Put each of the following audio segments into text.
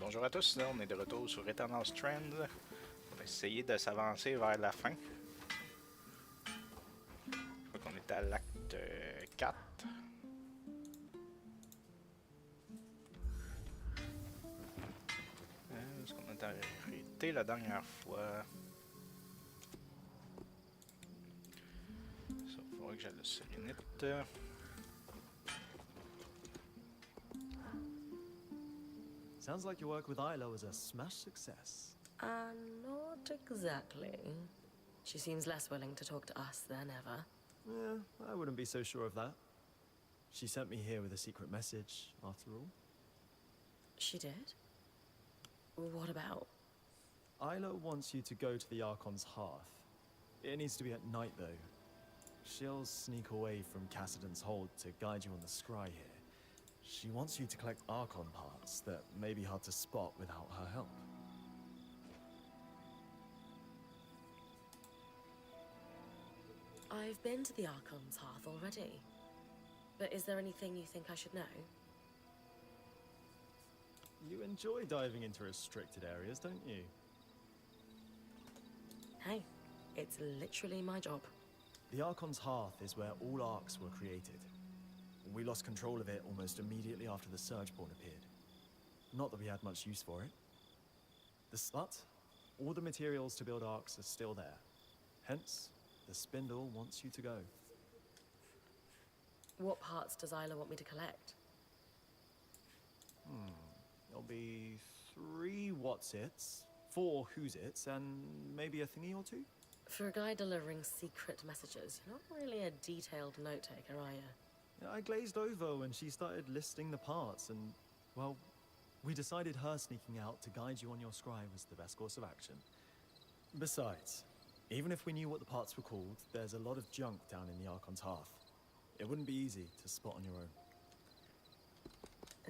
Bonjour à tous, là, on est de retour sur Strands. On va essayer de s'avancer vers la fin. Je crois qu'on est à l'acte 4. Est-ce qu'on a arrêté la dernière fois? Ça va falloir que j'aille le sérénite. Sounds like your work with Isla was a smash success. Not exactly. She seems less willing to talk to us than ever. Yeah, I wouldn't be so sure of that. She sent me here with a secret message, after all. She did? What about? Isla wants you to go to the Archon's hearth. It needs to be at night, though. She'll sneak away from Cassidon's hold to guide you on the scry here. She wants you to collect Archon parts that may be hard to spot without her help. I've been to the Archon's hearth already. But is there anything you think I should know? You enjoy diving into restricted areas, don't you? Hey, it's literally my job. The Archon's hearth is where all Arcs were created. We lost control of it almost immediately after the Surgeborn appeared. Not that we had much use for it. But all the materials to build Arcs are still there. Hence, the Spindle wants you to go. What parts does Isla want me to collect? There'll be 3 what's-its, 4 who's-its, and maybe a thingy or 2? For a guy delivering secret messages, you're not really a detailed note-taker, are you? I glazed over when she started listing the parts, and, well, we decided her sneaking out to guide you on your scry was the best course of action. Besides, even if we knew what the parts were called, there's a lot of junk down in the Archon's hearth. It wouldn't be easy to spot on your own.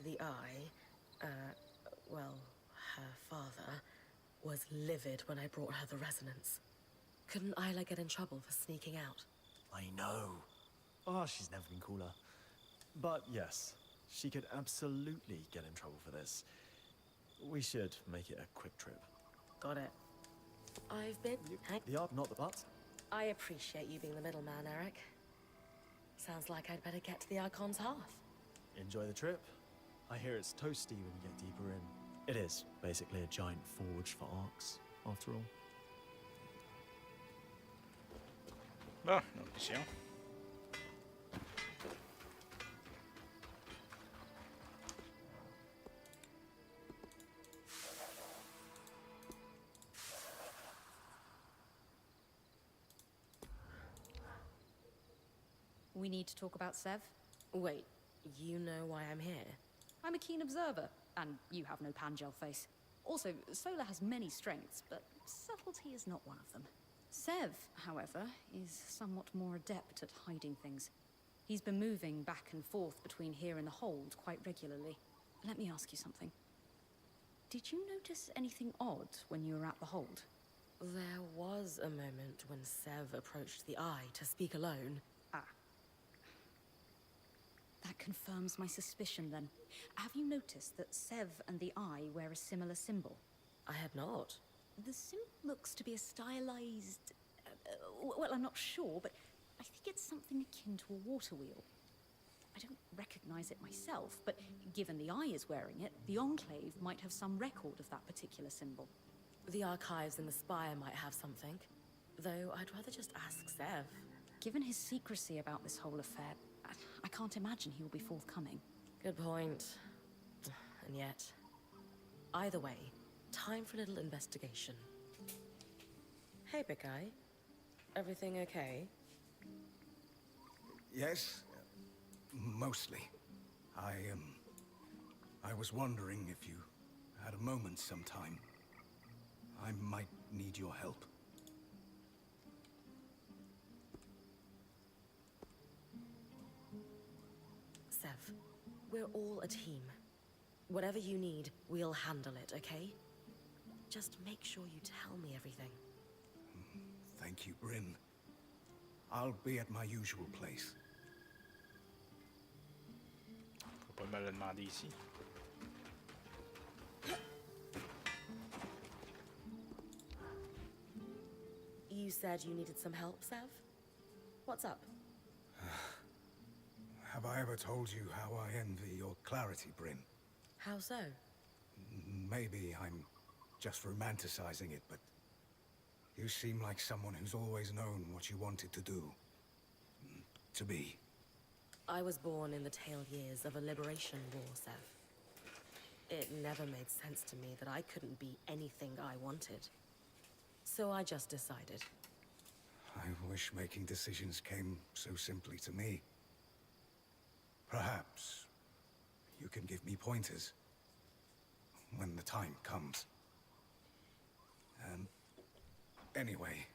The Eye, well, her father, was livid when I brought her the resonance. Couldn't Isla get in trouble for sneaking out? I know. Oh, she's never been cooler. But yes, she could absolutely get in trouble for this. We should make it a quick trip. Got it. I've been... The Ark, not the butt. I appreciate you being the middleman, Eric. Sounds like I'd better get to the Archon's hearth. Enjoy the trip. I hear it's toasty when you get deeper in. It is basically a giant forge for Arcs, after all. Bon, notre mission. We need to talk about Sev. Wait, you know why I'm here? I'm a keen observer, and you have no Pangel face. Also, Solar has many strengths, but subtlety is not one of them. Sev, however, is somewhat more adept at hiding things. He's been moving back and forth between here and the hold quite regularly. Let me ask you something. Did you notice anything odd when you were at the hold? There was a moment when Sev approached the Eye to speak alone. Ah. That confirms my suspicion, then. Have you noticed that Sev and the Eye wear a similar symbol? I had not. The symbol looks to be a stylized... well, I'm not sure, but I think it's something akin to a water wheel. I don't recognize it myself, but given the Eye is wearing it, the Enclave might have some record of that particular symbol. The archives in the Spire might have something. Though I'd rather just ask Sev. Given his secrecy about this whole affair, I can't imagine he'll be forthcoming. Good point. And yet... Either way, time for a little investigation. Hey, big guy. Everything okay? Yes, mostly. I was wondering if you had a moment sometime. I might need your help. Sev, we're all a team. Whatever you need, we'll handle it, okay? Just make sure you tell me everything. Thank you, Bryn. I'll be at my usual place. Faut pas me le demander ici. You said you needed some help, Sev? What's up? Have I ever told you how I envy your clarity, Bryn? How so? Maybe I'm just romanticizing it, but you seem like someone who's always known what you wanted to do. To be. I was born in the tail years of a liberation war, Sev. It never made sense to me that I couldn't be anything I wanted. So I just decided. I wish making decisions came so simply to me. Perhaps you can give me pointers when the time comes. Anyway,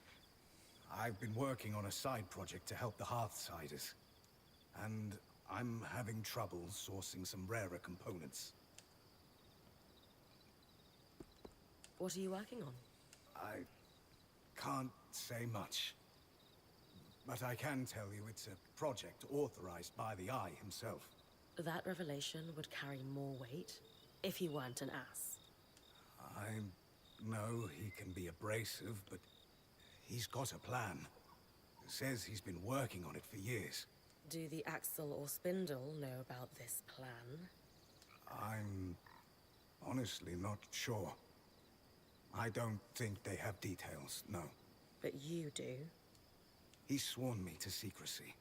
I've been working on a side project to help the Hearthsiders, and I'm having trouble sourcing some rarer components. What are you working on? I can't say much, but I can tell you it's a project authorized by the Eye himself. That revelation would carry more weight if he weren't an ass. I know he can be abrasive, but he's got a plan. Says he's been working on it for years. Do the Axel or Spindle know about this plan? I'm honestly not sure. I don't think they have details, no. But you do. He's sworn me to secrecy.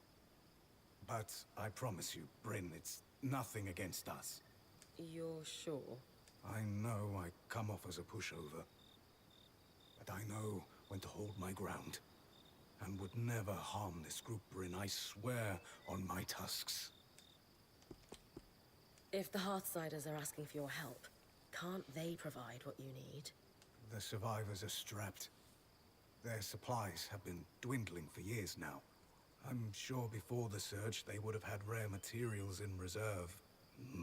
But I promise you, Bryn, it's nothing against us. You're sure? I know I come off as a pushover. But I know when to hold my ground. And would never harm this group, Bryn, I swear on my tusks. If the Hearthsiders are asking for your help, can't they provide what you need? The survivors are strapped. Their supplies have been dwindling for years now. I'm sure before the surge they would have had rare materials in reserve.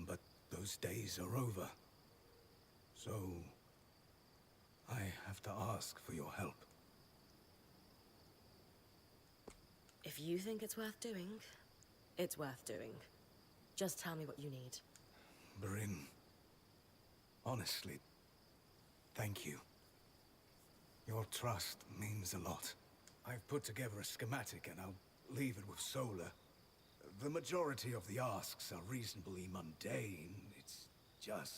But those days are over. So I have to ask for your help. If you think it's worth doing, it's worth doing. Just tell me what you need. Bryn, honestly, thank you. Your trust means a lot. I've put together a schematic and I'll leave it with Solar. The majority of the asks are reasonably mundane. It's just...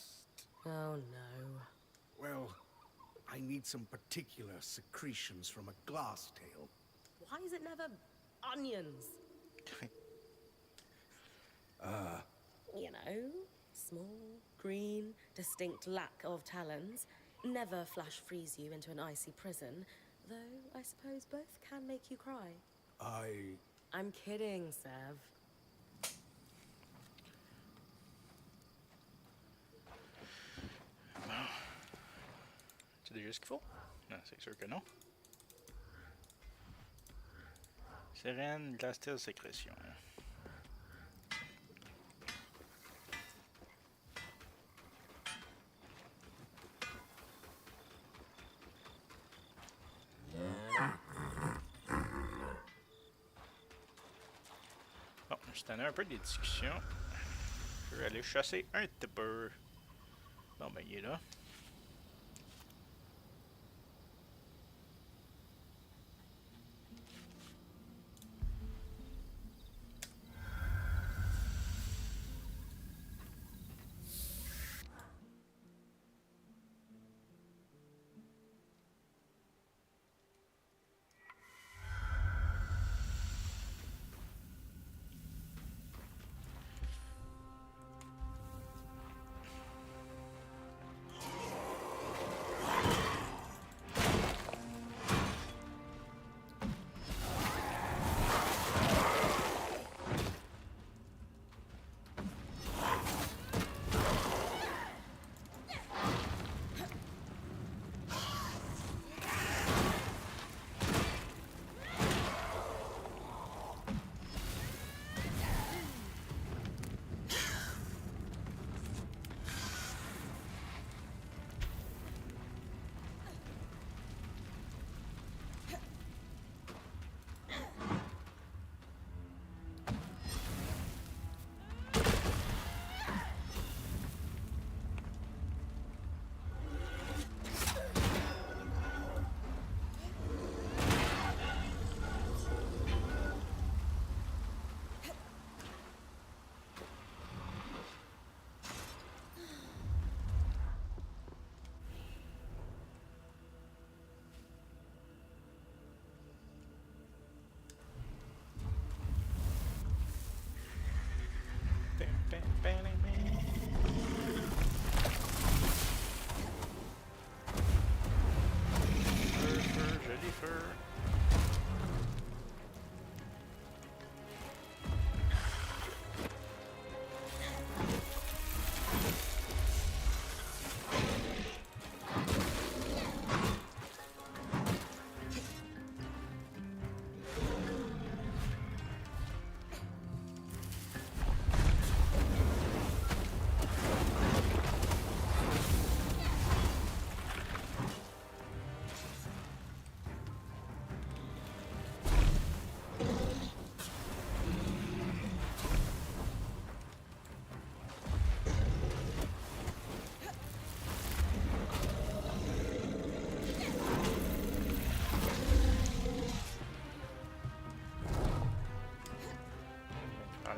Oh no. Well, I need some particular secretions from a glass tail. Why is it never onions? You know, small, green, distinct lack of talons. Never flash freeze you into an icy prison, though I suppose both can make you cry. I'm kidding, Sev. C'est déjà ce qu'il faut? Non, c'est sûr que non. Sirène, glace tail, sécrétion. Bon, je t'en ai un peu des discussions. Je vais aller chasser un tipper. Bon, ben, il est là. Feu, joli feu.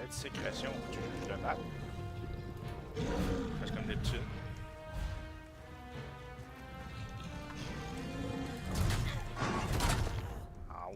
De sécrétion, faut que je le batte. Je fasse comme d'habitude. Au.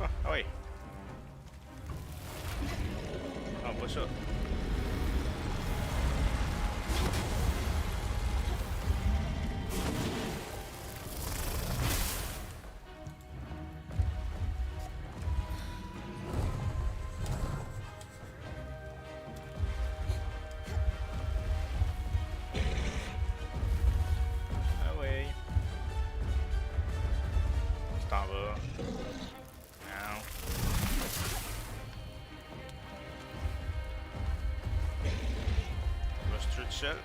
Ah oui. Non, pas ça. Ah oui. Tu t'en vas. Non. On va se tuer tout seul.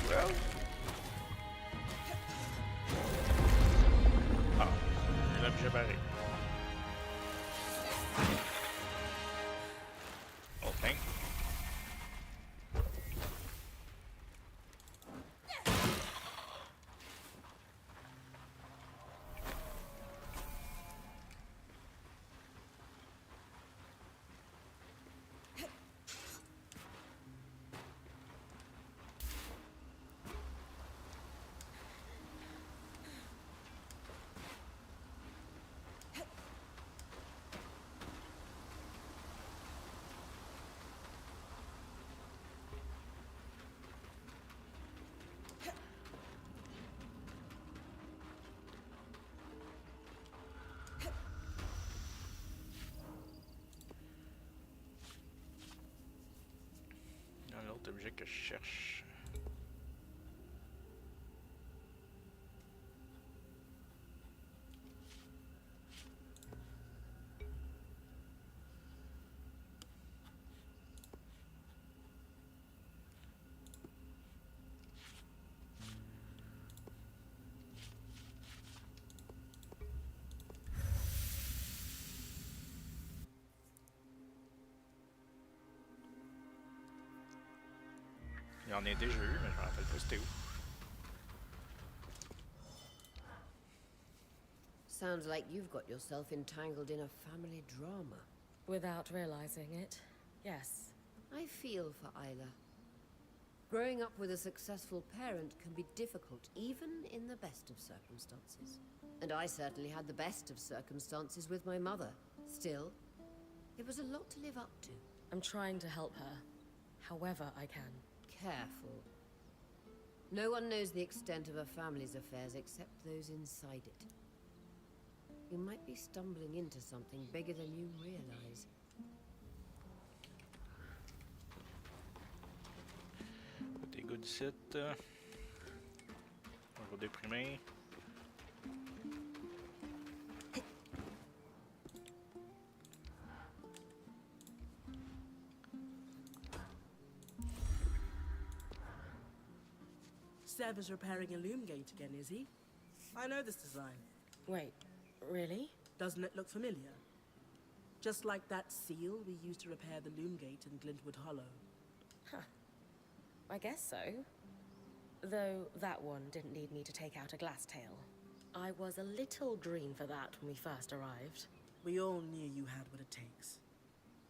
Well. Ah, j'ai l'objet barré. l'autre objet que je cherche. Il y en a déjà eu, mais je me rappelle pas c'était où. Sounds like you've got yourself entangled in a family drama. Without realizing it, yes. I feel for Isla. Growing up with a successful parent can be difficult, even in the best of circumstances. And I certainly had the best of circumstances with my mother. Still, it was a lot to live up to. I'm trying to help her, however I can. Careful. No one knows the extent of a family's affairs except those inside it. You might be stumbling into something bigger than you realize. Des gars d'ici. On va déprimer. Sev is repairing a loom gate again, is he? I know this design. Wait, really? Doesn't it look familiar? Just like that seal we used to repair the loom gate in Glintwood Hollow. Huh. I guess so. Though that one didn't need me to take out a glass tail. I was a little green for that when we first arrived. We all knew you had what it takes.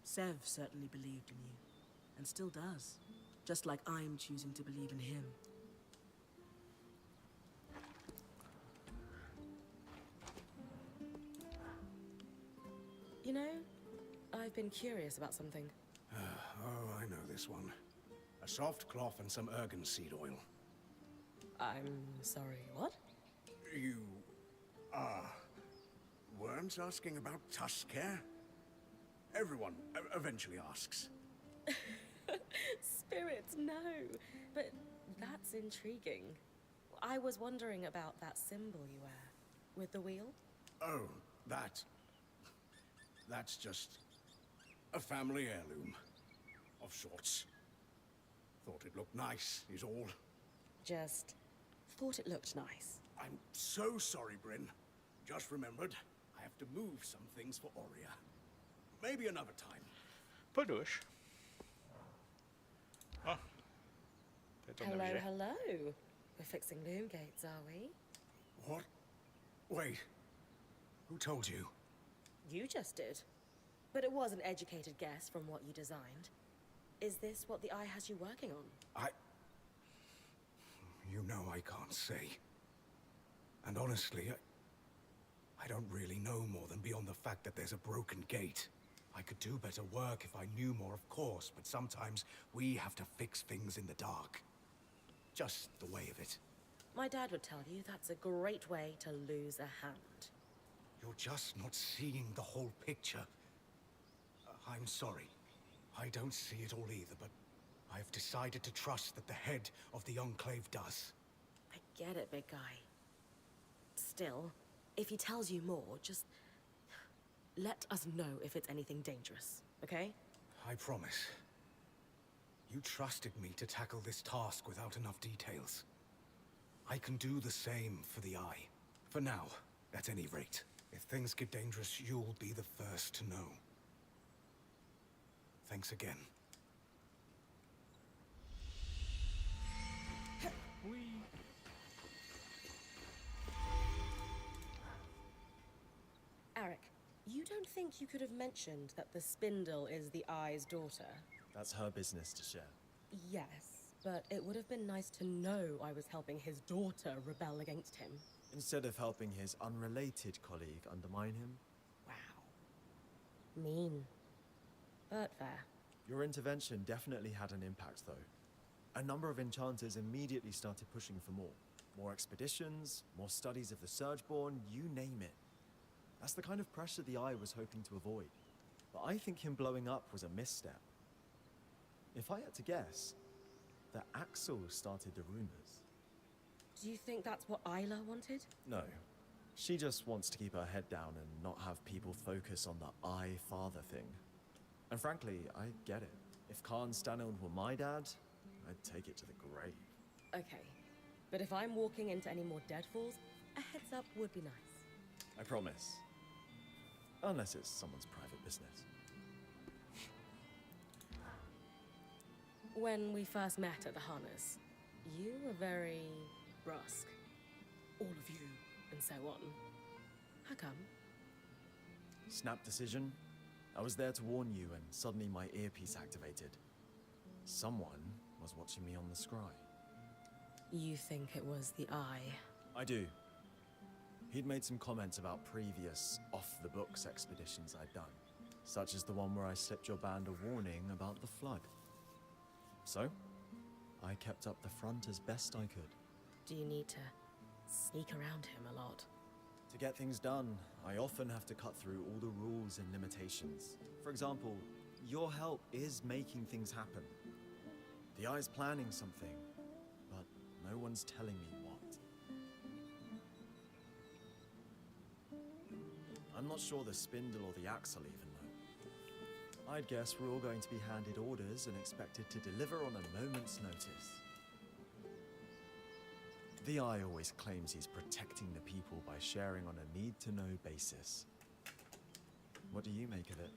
Sev certainly believed in you, and still does. Just like I'm choosing to believe in him. You know, I've been curious about something. Oh, I know this one. A soft cloth and some ergon-seed oil. I'm sorry, what? You, weren't asking about tusk care? Everyone eventually asks. Spirits, no. But that's intriguing. I was wondering about that symbol you wear. With the wheel? Oh, that's just a family heirloom. Of sorts. Thought it looked nice, is all. Just thought it looked nice. I'm so sorry, Bryn. Just remembered, I have to move some things for Aurea. Maybe another time. Pas louche. Ah. Peut-être un Hello, objet. hello. We're fixing loom gates, are we? What? Wait. Who told you? You just did. But it was an educated guess from what you designed. Is this what the Eye has you working on? You know I can't say. And honestly, I don't really know more than beyond the fact that there's a broken gate. I could do better work if I knew more, of course, but sometimes we have to fix things in the dark. Just the way of it. My dad would tell you that's a great way to lose a hand. You're just not seeing the whole picture. I'm sorry. I don't see it all either, but I've decided to trust that the head of the Enclave does. I get it, big guy. Still, if he tells you more, just let us know if it's anything dangerous, okay? I promise. You trusted me to tackle this task without enough details. I can do the same for the Eye. For now, at any rate. If things get dangerous, you'll be the first to know. Thanks again. Oui. Eric, you don't think you could have mentioned that the spindle is the Eye's daughter? That's her business to share. Yes, but it would have been nice to know I was helping his daughter rebel against him. Instead of helping his unrelated colleague undermine him. Wow. Mean. But fair. Your intervention definitely had an impact, though. A number of enchanters immediately started pushing for more. More expeditions, more studies of the Surgeborn, you name it. That's the kind of pressure the Eye was hoping to avoid. But I think him blowing up was a misstep. If I had to guess, The Axel started the rumors. Do you think that's what Isla wanted? No. She just wants to keep her head down and not have people focus on the I-father thing. And frankly, I get it. If Khan Staniled were my dad, I'd take it to the grave. Okay, but if I'm walking into any more deadfalls, a heads up would be nice. I promise. Unless it's someone's private business. When we first met at the harness, you were very brusque. All of you, and so on. How come? Snap decision. I was there to warn you, and suddenly my earpiece activated. Someone was watching me on the scry. You think it was the Eye? I do. He'd made some comments about previous off-the-books expeditions I'd done, such as the one where I slipped your band a warning about the flood. So, I kept up the front as best I could. Do you need to sneak around him a lot? To get things done, I often have to cut through all the rules and limitations. For example, your help is making things happen. The Eye's planning something, but no one's telling me what. I'm not sure the Spindle or the Axle even know. I'd guess we're all going to be handed orders and expected to deliver on a moment's notice. The Eye always claims he's protecting the people by sharing on a need-to-know basis. What do you make of it?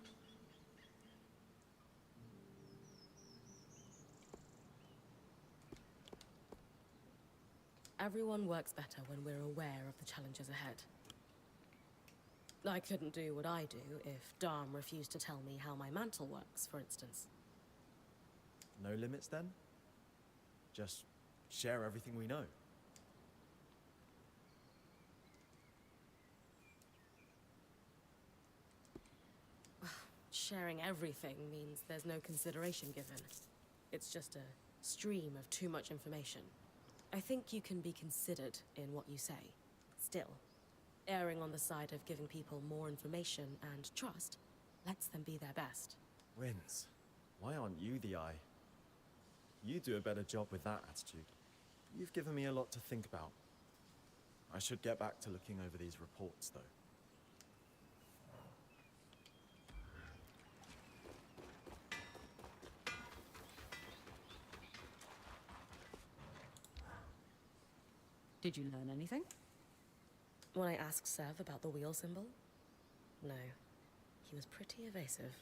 Everyone works better when we're aware of the challenges ahead. I couldn't do what I do if Dharm refused to tell me how my mantle works, for instance. No limits then? Just share everything we know. Sharing everything means there's no consideration given. It's just a stream of too much information. I think you can be considered in what you say. Still, erring on the side of giving people more information and trust lets them be their best. Wins. Why aren't you the Eye? You do a better job with that attitude. You've given me a lot to think about. I should get back to looking over these reports, though. Did you learn anything? When I asked Sev about the wheel symbol, no, he was pretty evasive.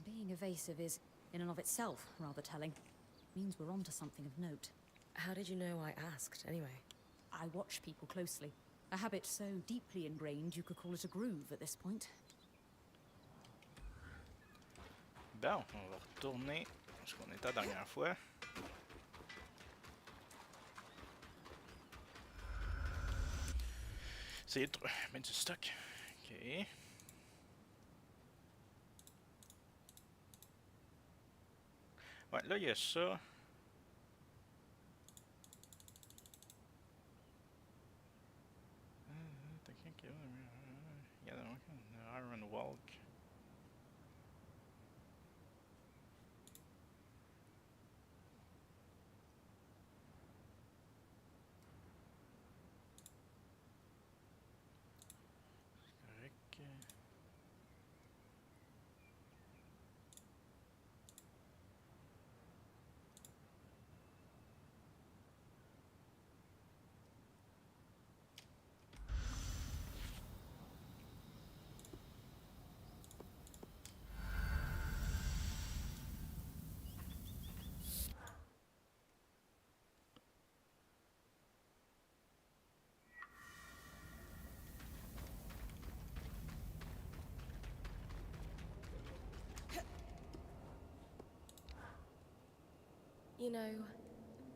Being evasive is, in and of itself, rather telling. Means we're onto something of note. How did you know I asked, anyway? I watch people closely. A habit so deeply ingrained you could call it a groove at this point. Bon, on va retourner où on était la dernière fois. Essayer de mettre du stock. Ok. Ouais, là, il y a ça. Yeah, the Iron Walk. You know,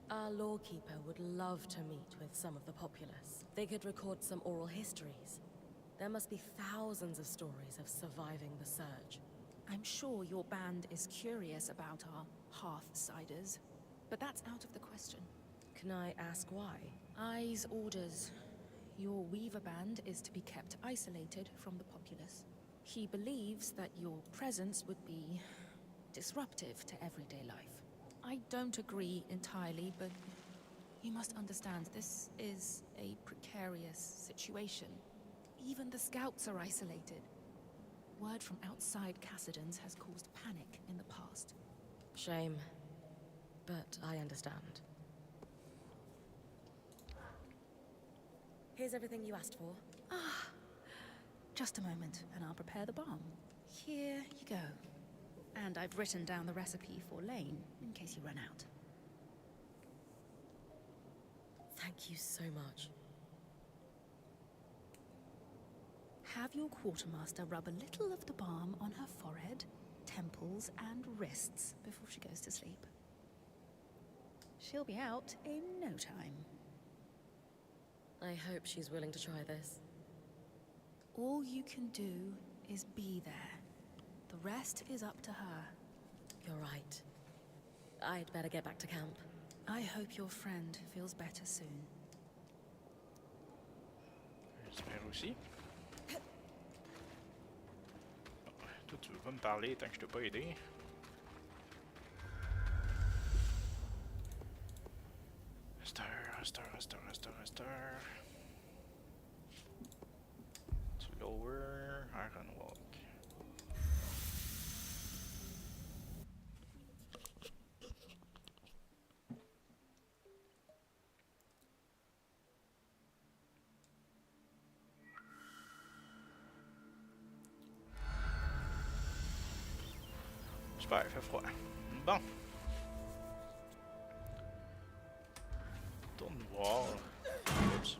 our lawkeeper would love to meet with some of the populace. They could record some oral histories. There must be thousands of stories of surviving the surge. I'm sure your band is curious about our Hearthsiders, but that's out of the question. Can I ask why? Eye's orders. Your Weaver band is to be kept isolated from the populace. He believes that your presence would be disruptive to everyday life. I don't agree entirely, but you must understand this is a precarious situation. Even the scouts are isolated. Word from outside Cassidans has caused panic in the past. Shame. But I understand. Here's everything you asked for. Just a moment, and I'll prepare the balm. Here you go. And I've written down the recipe for Lane, in case you run out. Thank you so much. Have your quartermaster rub a little of the balm on her forehead, temples, and wrists before she goes to sleep. She'll be out in no time. I hope she's willing to try this. All you can do is be there. The rest is up to her. You're right. I'd better get back to camp. I hope your friend feels better soon. J'espère aussi. Toi, tu veux pas me parler tant que je t'ai pas aidé? Stir. To lower Iron Walk. Super, il fait froid. Bon. Tourne voir. Oups.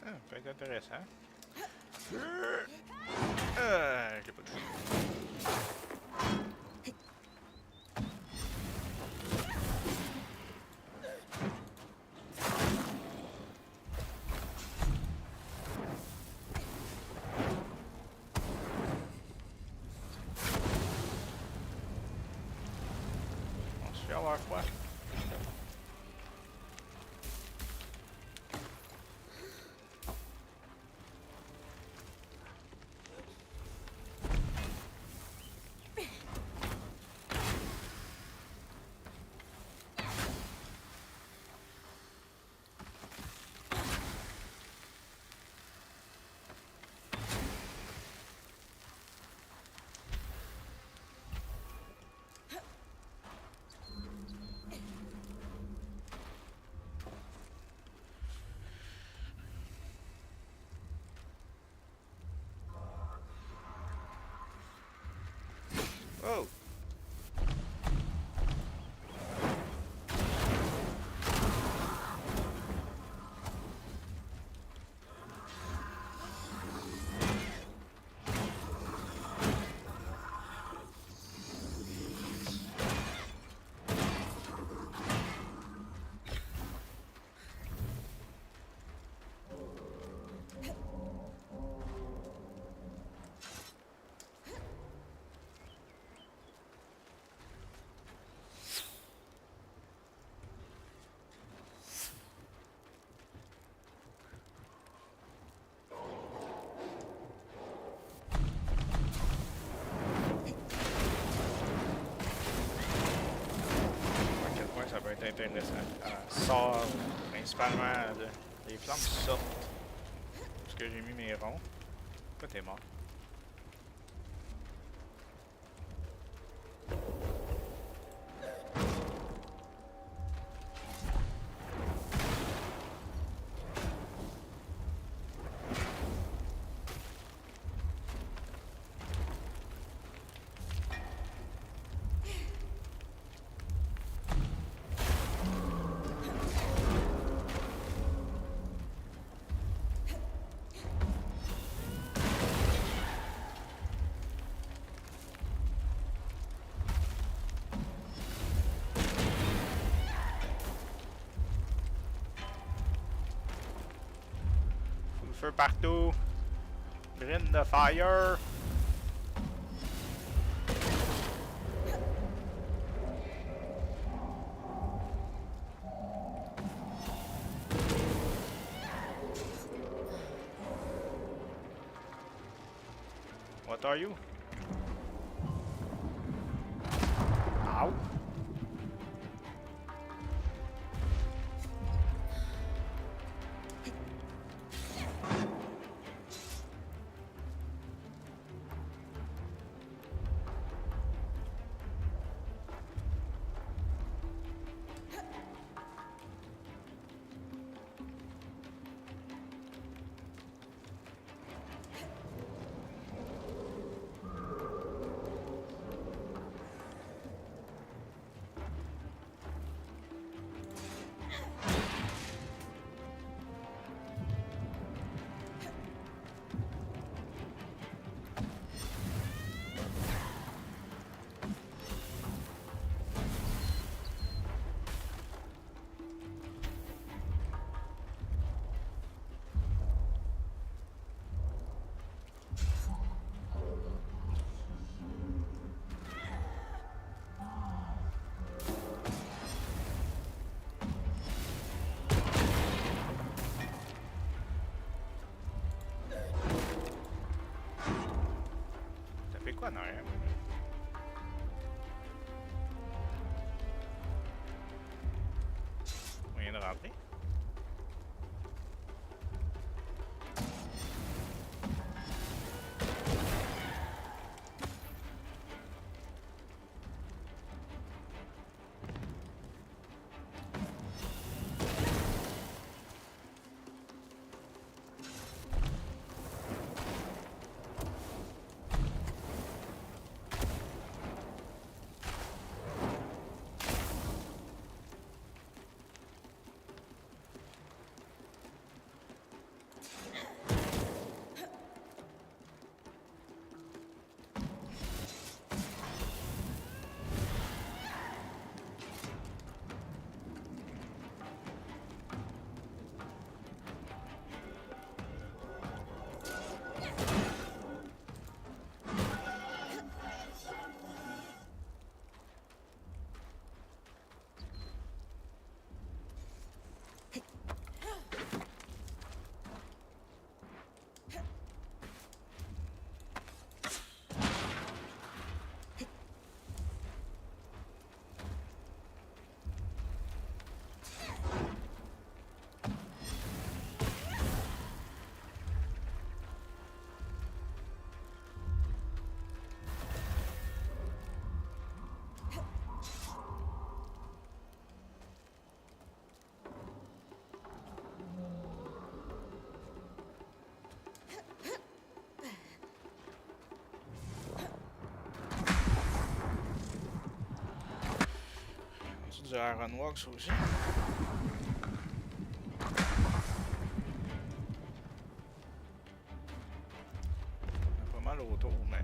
Ah, peut être intéressant. Je l'ai pas touché. On se fait avoir froid. Oh! Ça peut être intéressant. Sort principalement les flammes sortent parce que j'ai mis mes ronds. Pourquoi t'es mort? feu partout. Bring the fire. What are you? Ow. Quoi en arrière? Moyen de rentrer? Du Iron Wax aussi. Pas mal autour, mais.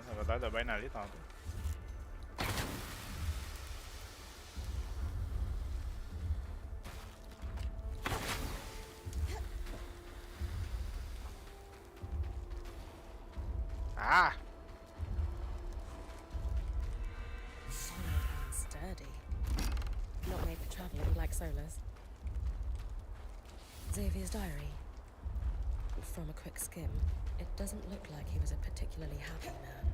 Ça va l'air de bien aller tantôt. Ah! Solid and sturdy. Not made for traveling like Solar's. Xavier's diary. From a quick skim, it doesn't look like he was a particularly happy man.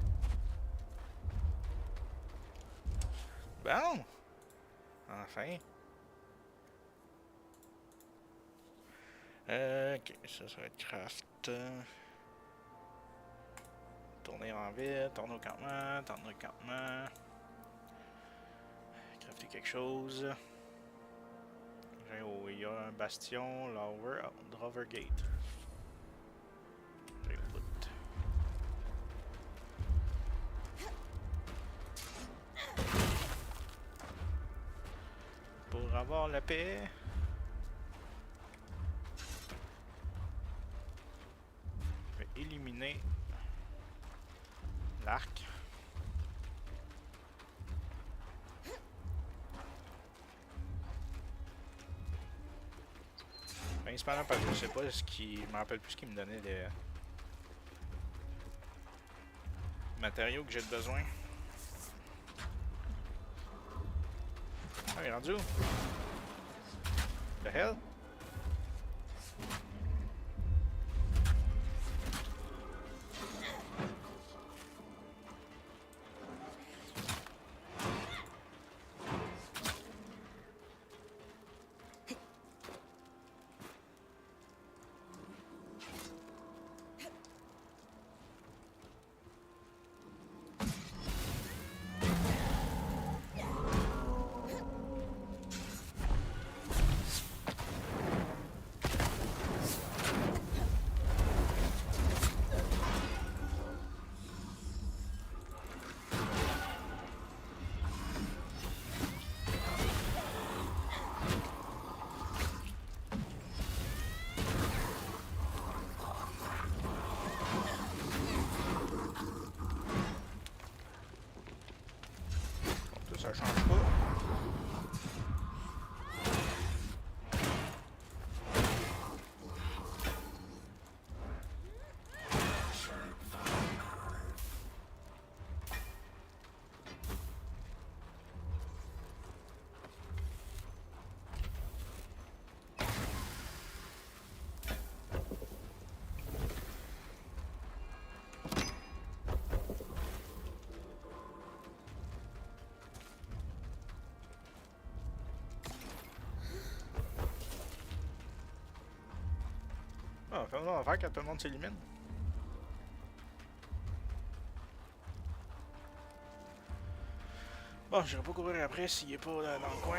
Bon! Enfin. Ok, ça va être craft. Tourner en vite, tourner au campement, tourner au campement. Crafter quelque chose. Il y a un bastion, Lower, Drover Gate. J'ai le bout. avoir la paix. Je vais éliminer l'arc. Principalement parce que je sais pas ce qui. Je me rappelle plus ce qui me donnait les matériaux que j'ai besoin. Ah, il est rendu où? The hell? Ça change pas. Ah, comment on va faire quand tout le monde s'élimine? Bon, j'irai pas courir après s'il est pas dans le coin.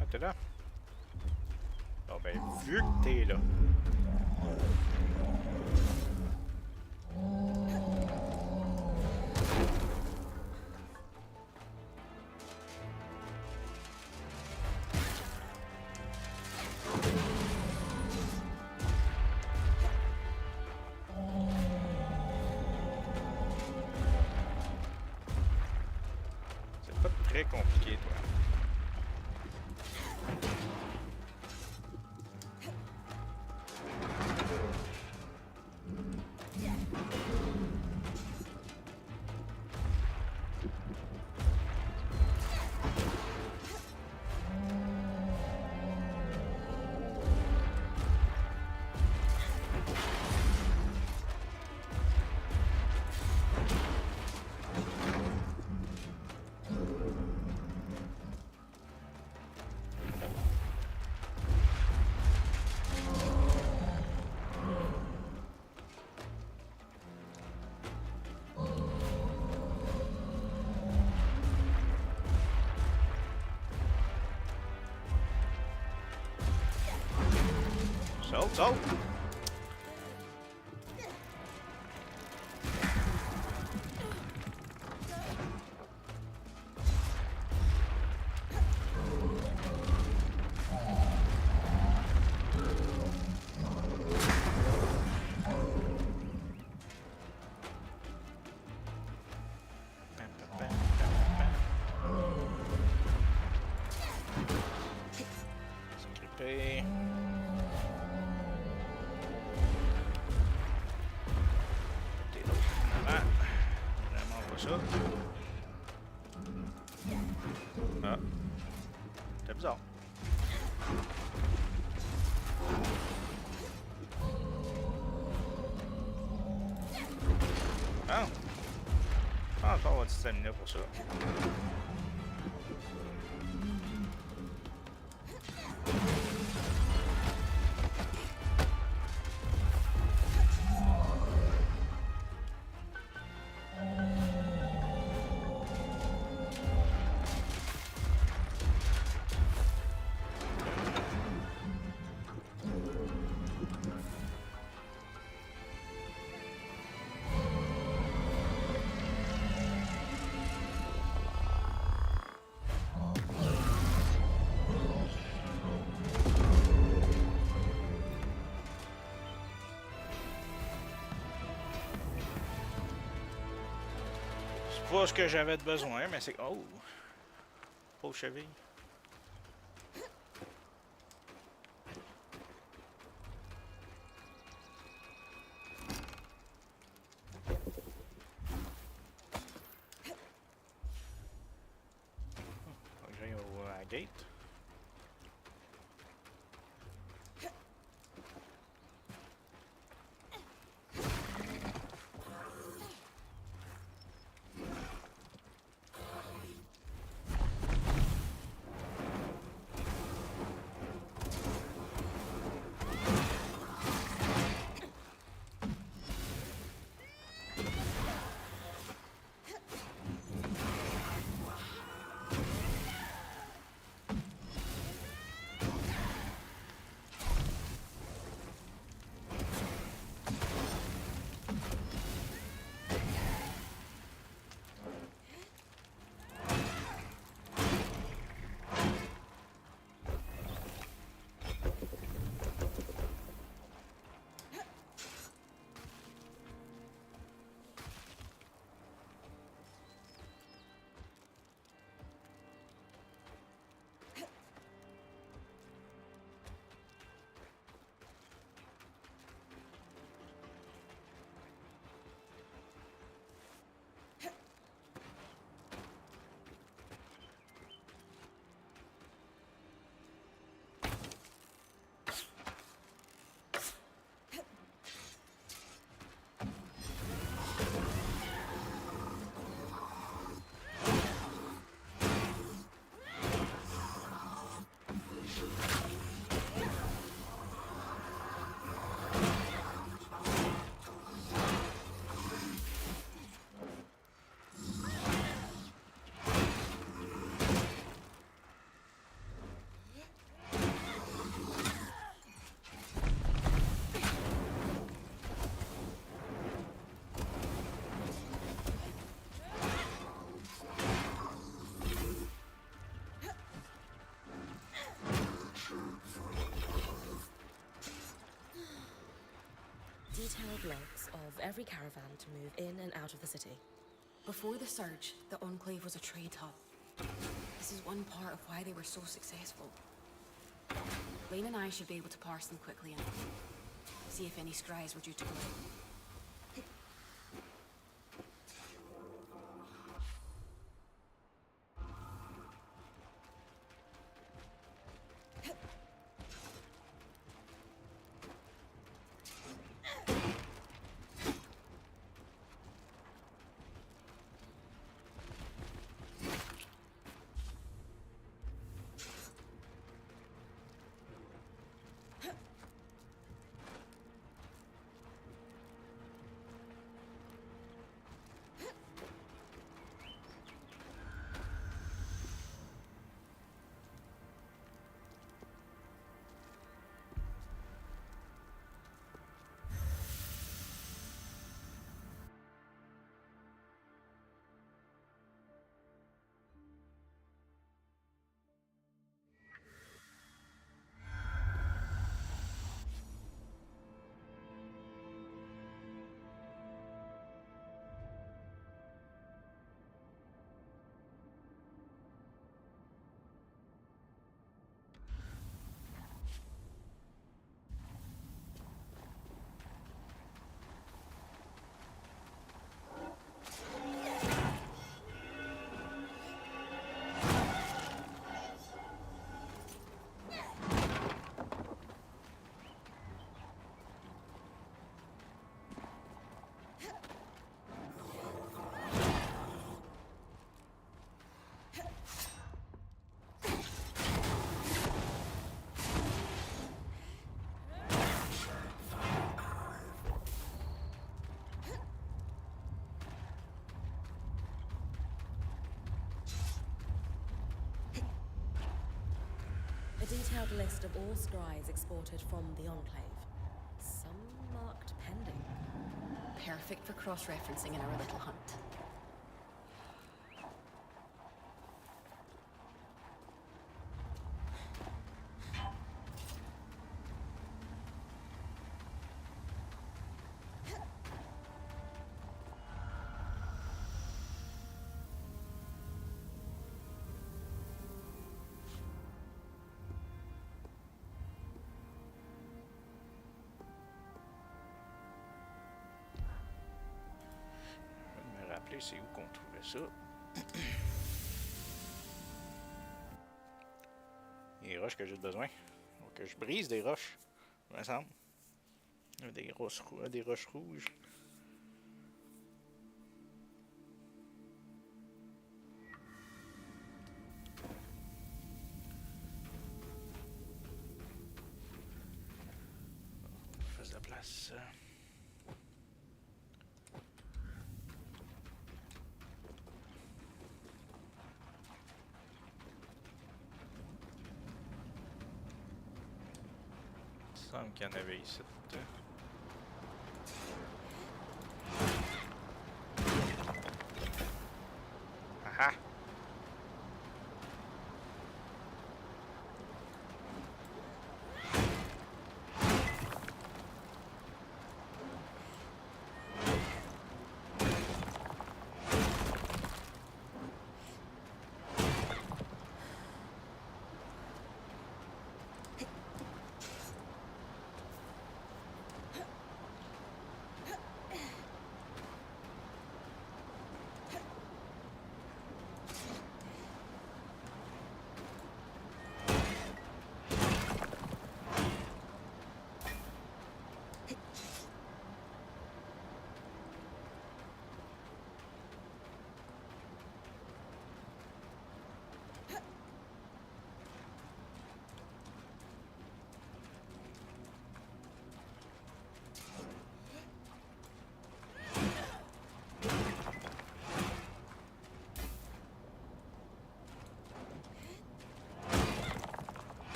Ah, t'es là? Bon ben, vu que t'es là. C'est pas très compliqué, toi. Saute! Ah. C'est bizarre. Ah! Pas encore un petit stamina pour ça. C'est pas ce que j'avais de besoin, mais c'est... Oh! Pauvre cheville. Faut que j'aille à la gate. Detailed logs of every caravan to move in and out of the city. Before the surge, the Enclave was a trade hub. This is one part of why they were so successful. Lane and I should be able to parse them quickly and see if any scries were due to go in. detailed list of all scries exported from the Enclave. Some marked pending. Perfect for cross-referencing in our little hunt. Je vais me rappeler c'est où qu'on trouvait ça. Les roches que j'ai besoin. Faut que je brise des roches, il me semble. Des roches rouges. On fait de la place. Il me semble qu'il y en avait ici. Ah ah!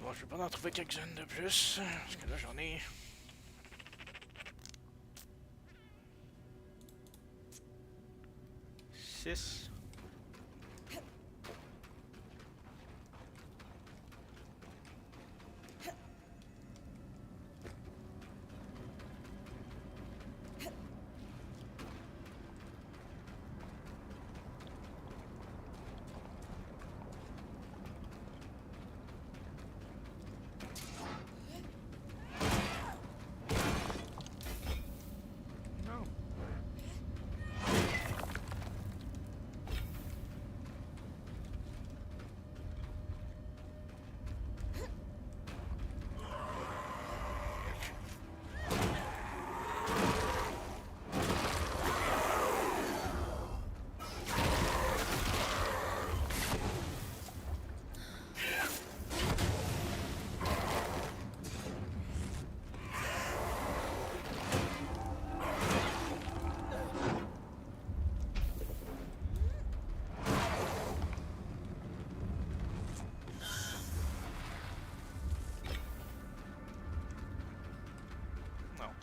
Bon, je vais pas en trouver quelques-unes de plus, parce que là j'en ai... Six.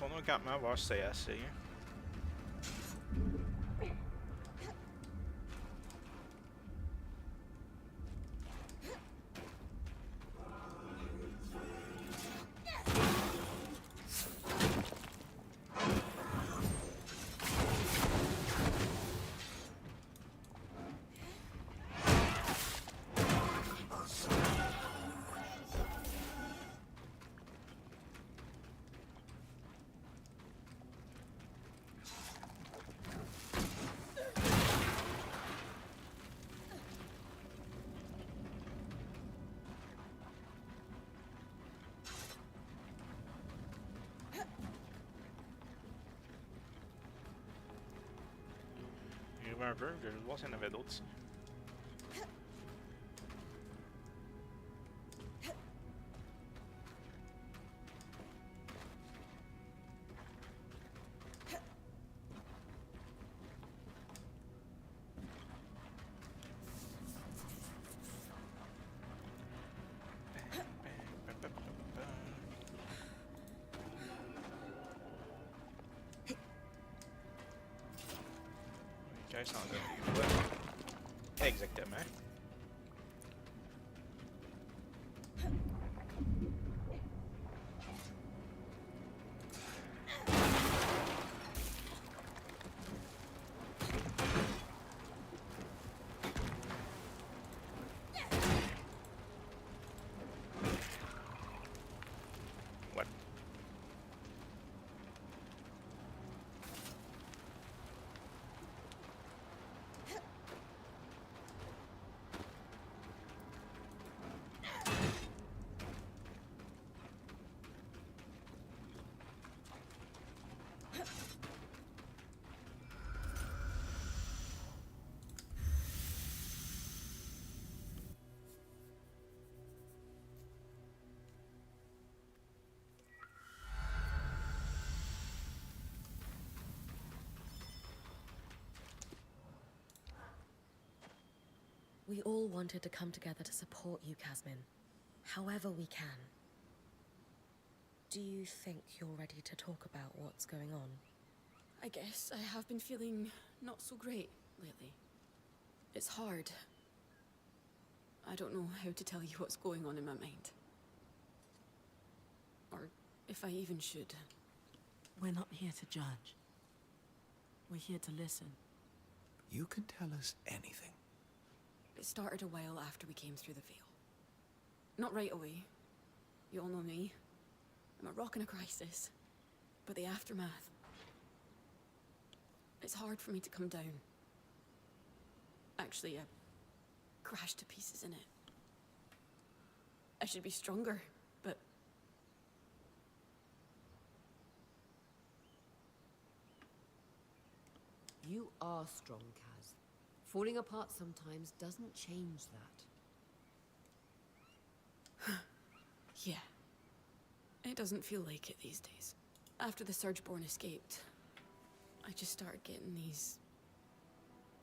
Retournons au campement, voir si c'est assez. trouver un peu. Je vais voir s'il y en avait d'autres ici. Caisse en donne des fois. Exactement. What? We all wanted to come together to support you, Casmin. However we can. Do you think you're ready to talk about what's going on? I guess I have been feeling not so great lately. It's hard. I don't know how to tell you what's going on in my mind. Or if I even should. We're not here to judge. We're here to listen. You can tell us anything. It started a while after we came through the veil. Not right away. You all know me. I'm a rock in a crisis. But the aftermath... It's hard for me to come down. Actually, I crashed to pieces in it. I should be stronger, but... You are strong, Kaz. Falling apart sometimes doesn't change that. Yeah. It doesn't feel like it these days. After the Surgeborn escaped, I just started getting these...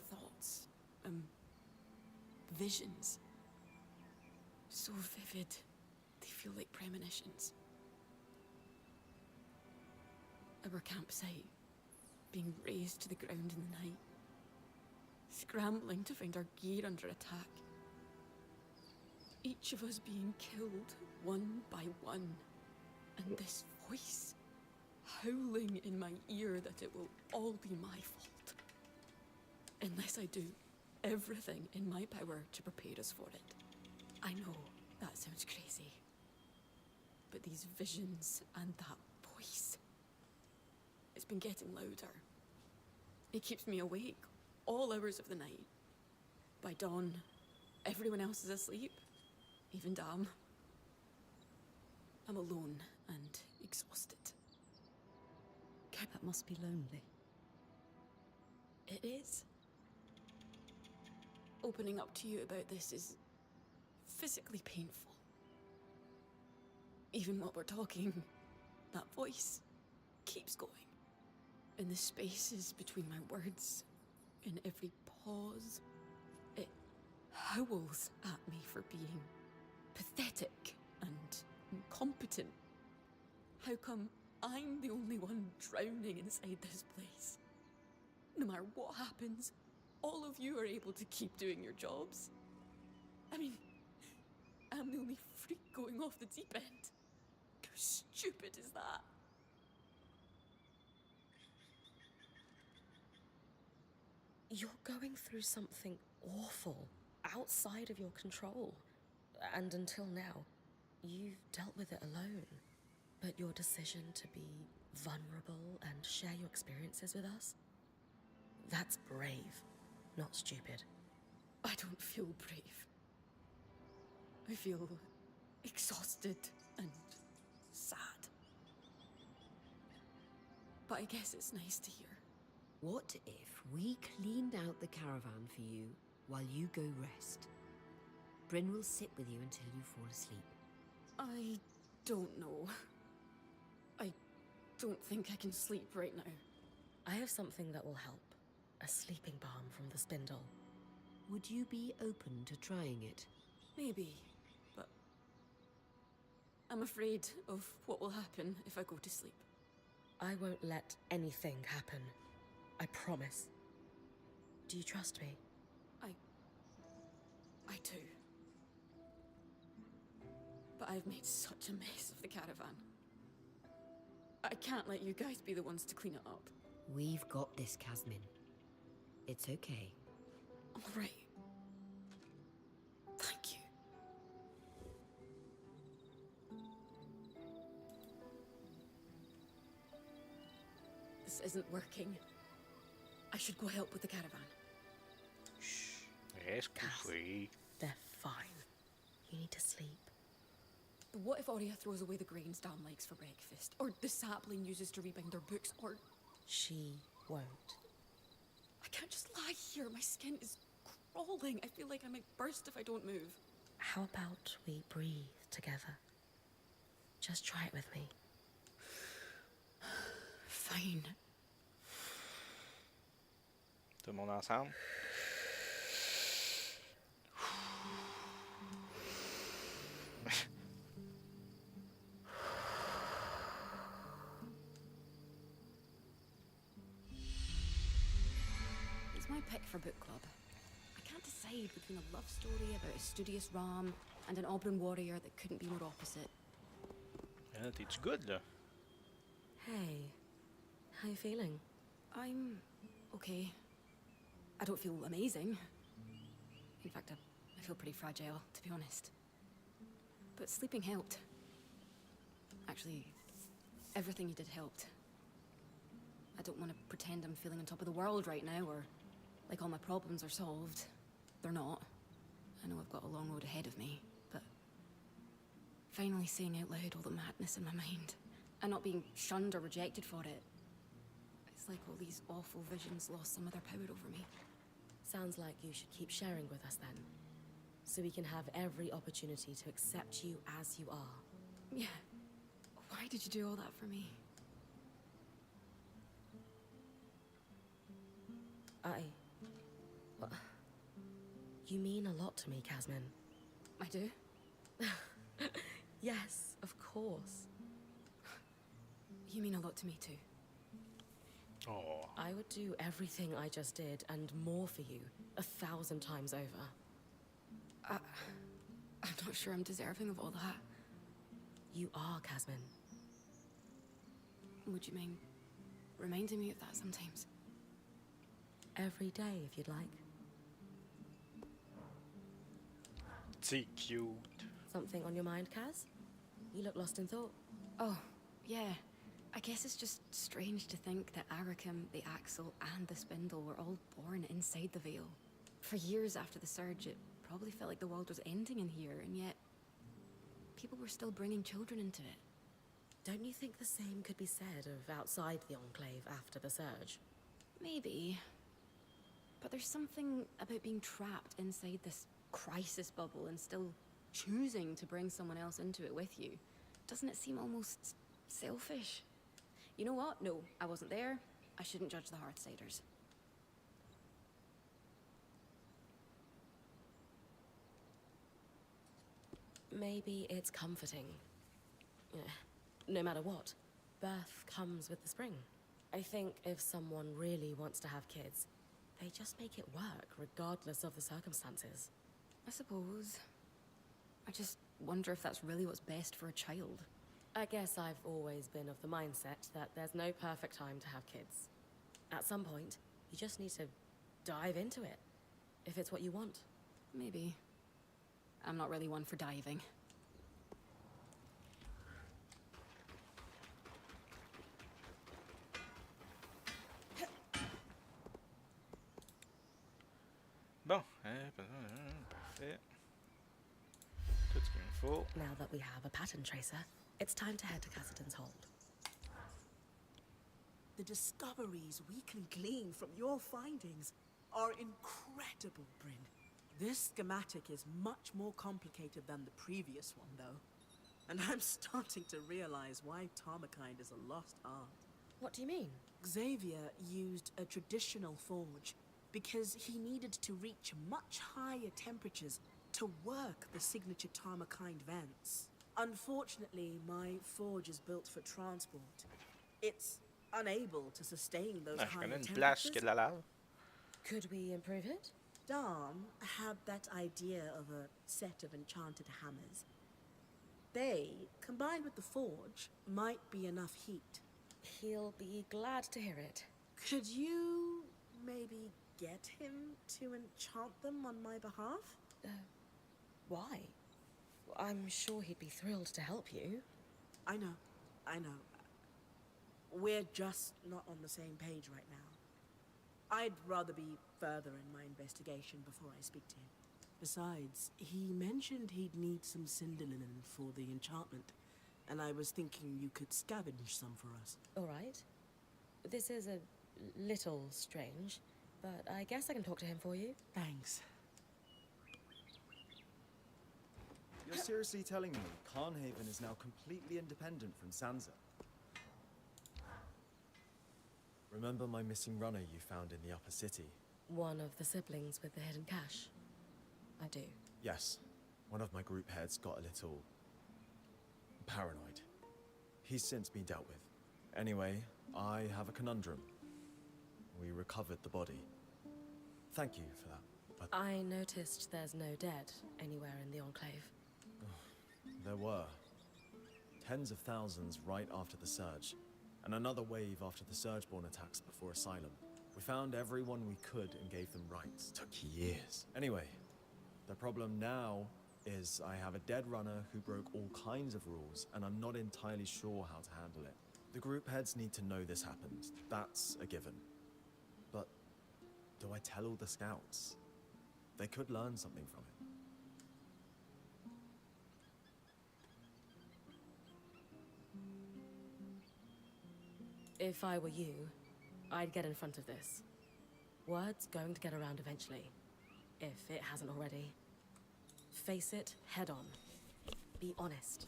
thoughts. Visions. So vivid, they feel like premonitions. Our campsite, being razed to the ground in the night. Scrambling to find our gear under attack. Each of us being killed, one by one. And this voice, howling in my ear that it will all be my fault. Unless I do everything in my power to prepare us for it. I know that sounds crazy. But these visions and that voice, it's been getting louder. It keeps me awake all hours of the night. By dawn, everyone else is asleep, even Dam. I'm alone and exhausted. That must be lonely. It is. Opening up to you about this is physically painful. Even while we're talking, that voice keeps going. In the spaces between my words, in every pause, it howls at me for being pathetic and incompetent. How come I'm the only one drowning inside this place? No matter what happens, all of you are able to keep doing your jobs. I mean, I'm the only freak going off the deep end. How stupid is that? You're going through something awful, outside of your control. And until now, you've dealt with it alone. But your decision to be vulnerable and share your experiences with us, that's brave, not stupid. I don't feel brave. I feel exhausted and sad. But I guess it's nice to hear. What if we cleaned out the caravan for you while you go rest? Bryn will sit with you until you fall asleep. I don't know. I don't think I can sleep right now. I have something that will help. A sleeping balm from the spindle. Would you be open to trying it? Maybe, but I'm afraid of what will happen if I go to sleep. I won't let anything happen. I promise. Do you trust me? I do. But I've made such a mess of the caravan. I can't let you guys be the ones to clean it up. We've got this, Casmin. It's okay. All right. Thank you. This isn't working. I should go help with the caravan. Yes, Cass. couché. They're fine. You need to sleep. But what if Aurea throws away the grains Dan likes for breakfast? Or the sapling uses to rebind their books? Or... She won't. I can't just lie here. My skin is crawling. I feel like I might burst if I don't move. How about we breathe together? Just try it with me. Fine. Tout le monde ensemble. It's my pick for book club. I can't decide between a love story about a studious ram and an Auburn warrior that couldn't be more opposite. T'es-tu good, là? Hey, how you feeling? I'm okay. I don't feel amazing. In fact, I feel pretty fragile, to be honest. But sleeping helped. Actually, everything you did helped. I don't want to pretend I'm feeling on top of the world right now, or like all my problems are solved. They're not. I know I've got a long road ahead of me, but finally saying out loud all the madness in my mind, and not being shunned or rejected for it. It's like all these awful visions lost some of their power over me. Sounds like you should keep sharing with us then. So we can have every opportunity to accept you as you are. Yeah. Why did you do all that for me? Well, you mean a lot to me, Casmin. I do? Yes, of course. You mean a lot to me too. Oh. I would do everything I just did and more for you 1,000 times over. I'm not sure I'm deserving of all that. You are, Casmin. Would you mind reminding me of that sometimes? Every day, if you'd like. T'es cute. Something on your mind, Kaz? You look lost in thought. Oh, yeah. I guess it's just strange to think that Arakim, the Axle, and the Spindle were all born inside the Veil. For years after the Surge, it probably felt like the world was ending in here, and yet people were still bringing children into it. Don't you think the same could be said of outside the Enclave after the Surge? Maybe. But there's something about being trapped inside this crisis bubble and still choosing to bring someone else into it with you. Doesn't it seem almost selfish? You know what? No, I wasn't there. I shouldn't judge the Hearthsiders. Maybe it's comforting. Yeah. No matter what, birth comes with the spring. I think if someone really wants to have kids, they just make it work, regardless of the circumstances. I suppose. I just wonder if that's really what's best for a child. I guess I've always been of the mindset that there's no perfect time to have kids. At some point, you just need to dive into it, if it's what you want. Maybe. I'm not really one for diving. Bon, parfait. Tout ce qu'il me faut. Now that we have a pattern tracer, it's time to head to Cassidy's hold. The discoveries we can glean from your findings are incredible, Bryn. This schematic is much more complicated than the previous one, though. And I'm starting to realize why Tarmakind is a lost art. What do you mean? Xavier used a traditional forge because he needed to reach much higher temperatures to work the signature Tarmakind vents. Unfortunately, my forge is built for transport. It's unable to sustain those Ah, je higher connais une place temperatures. qui a de la lave. Could we improve it? Dom had that idea of a set of enchanted hammers. They, combined with the forge, might be enough heat. He'll be glad to hear it. Could you maybe get him to enchant them on my behalf? Why? I'm sure he'd be thrilled to help you. I know. We're just not on the same page right now. I'd rather be further in my investigation before I speak to him. Besides, he mentioned he'd need some cinder linen for the enchantment, and I was thinking you could scavenge some for us. All right. This is a little strange, but I guess I can talk to him for you. Thanks. You're seriously telling me Carnhaven is now completely independent from Sansa? Remember my missing runner you found in the upper city? One of the siblings with the hidden cache. I do. Yes. One of my group heads got a little paranoid. He's since been dealt with. Anyway, I have a conundrum. We recovered the body. Thank you for that, but I noticed there's no dead anywhere in the Enclave. there were. Tens of thousands right after the Surge, and another wave after the Surgeborn attacks before Asylum. We found everyone we could and gave them rights. Took years. Anyway, the problem now is I have a dead runner who broke all kinds of rules, and I'm not entirely sure how to handle it. The group heads need to know this happened. That's a given. But do I tell all the scouts? They could learn something from it. If I were you, I'd get in front of this. Word's going to get around eventually, if it hasn't already. Face it head on. Be honest.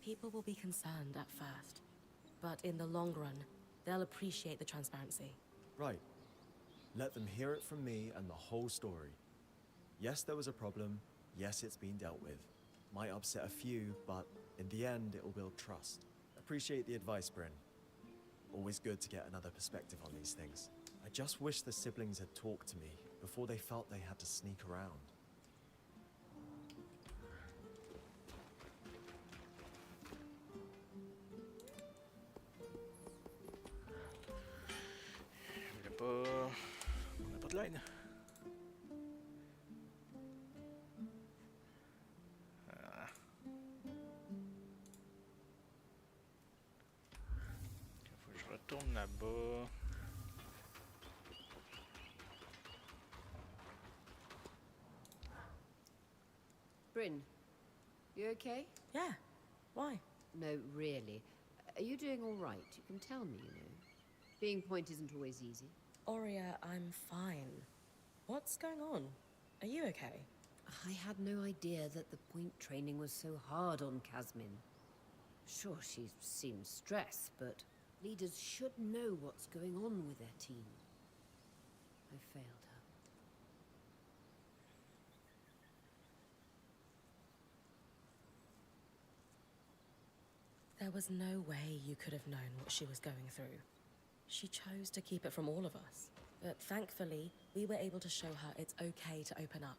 People will be concerned at first, but in the long run, they'll appreciate the transparency. Right. Let them hear it from me and the whole story. Yes, there was a problem. Yes, it's been dealt with. Might upset a few, but in the end, it will build trust. Appreciate the advice, Bryn. Always good to get another perspective on these things. I just wish the siblings had talked to me before they felt they had to sneak around. On n'a pas de line. Faut que je retourne là-bas. Bryn, you okay? Yeah. Why? No, really. Are you doing all right? You can tell me, you know. Being point isn't always easy. Aurea, I'm fine. What's going on? Are you okay? I had no idea that the point training was so hard on Casmin. Sure, she seems stressed, but leaders should know what's going on with their team. I failed her. There was no way you could have known what she was going through. She chose to keep it from all of us. But thankfully, we were able to show her it's okay to open up.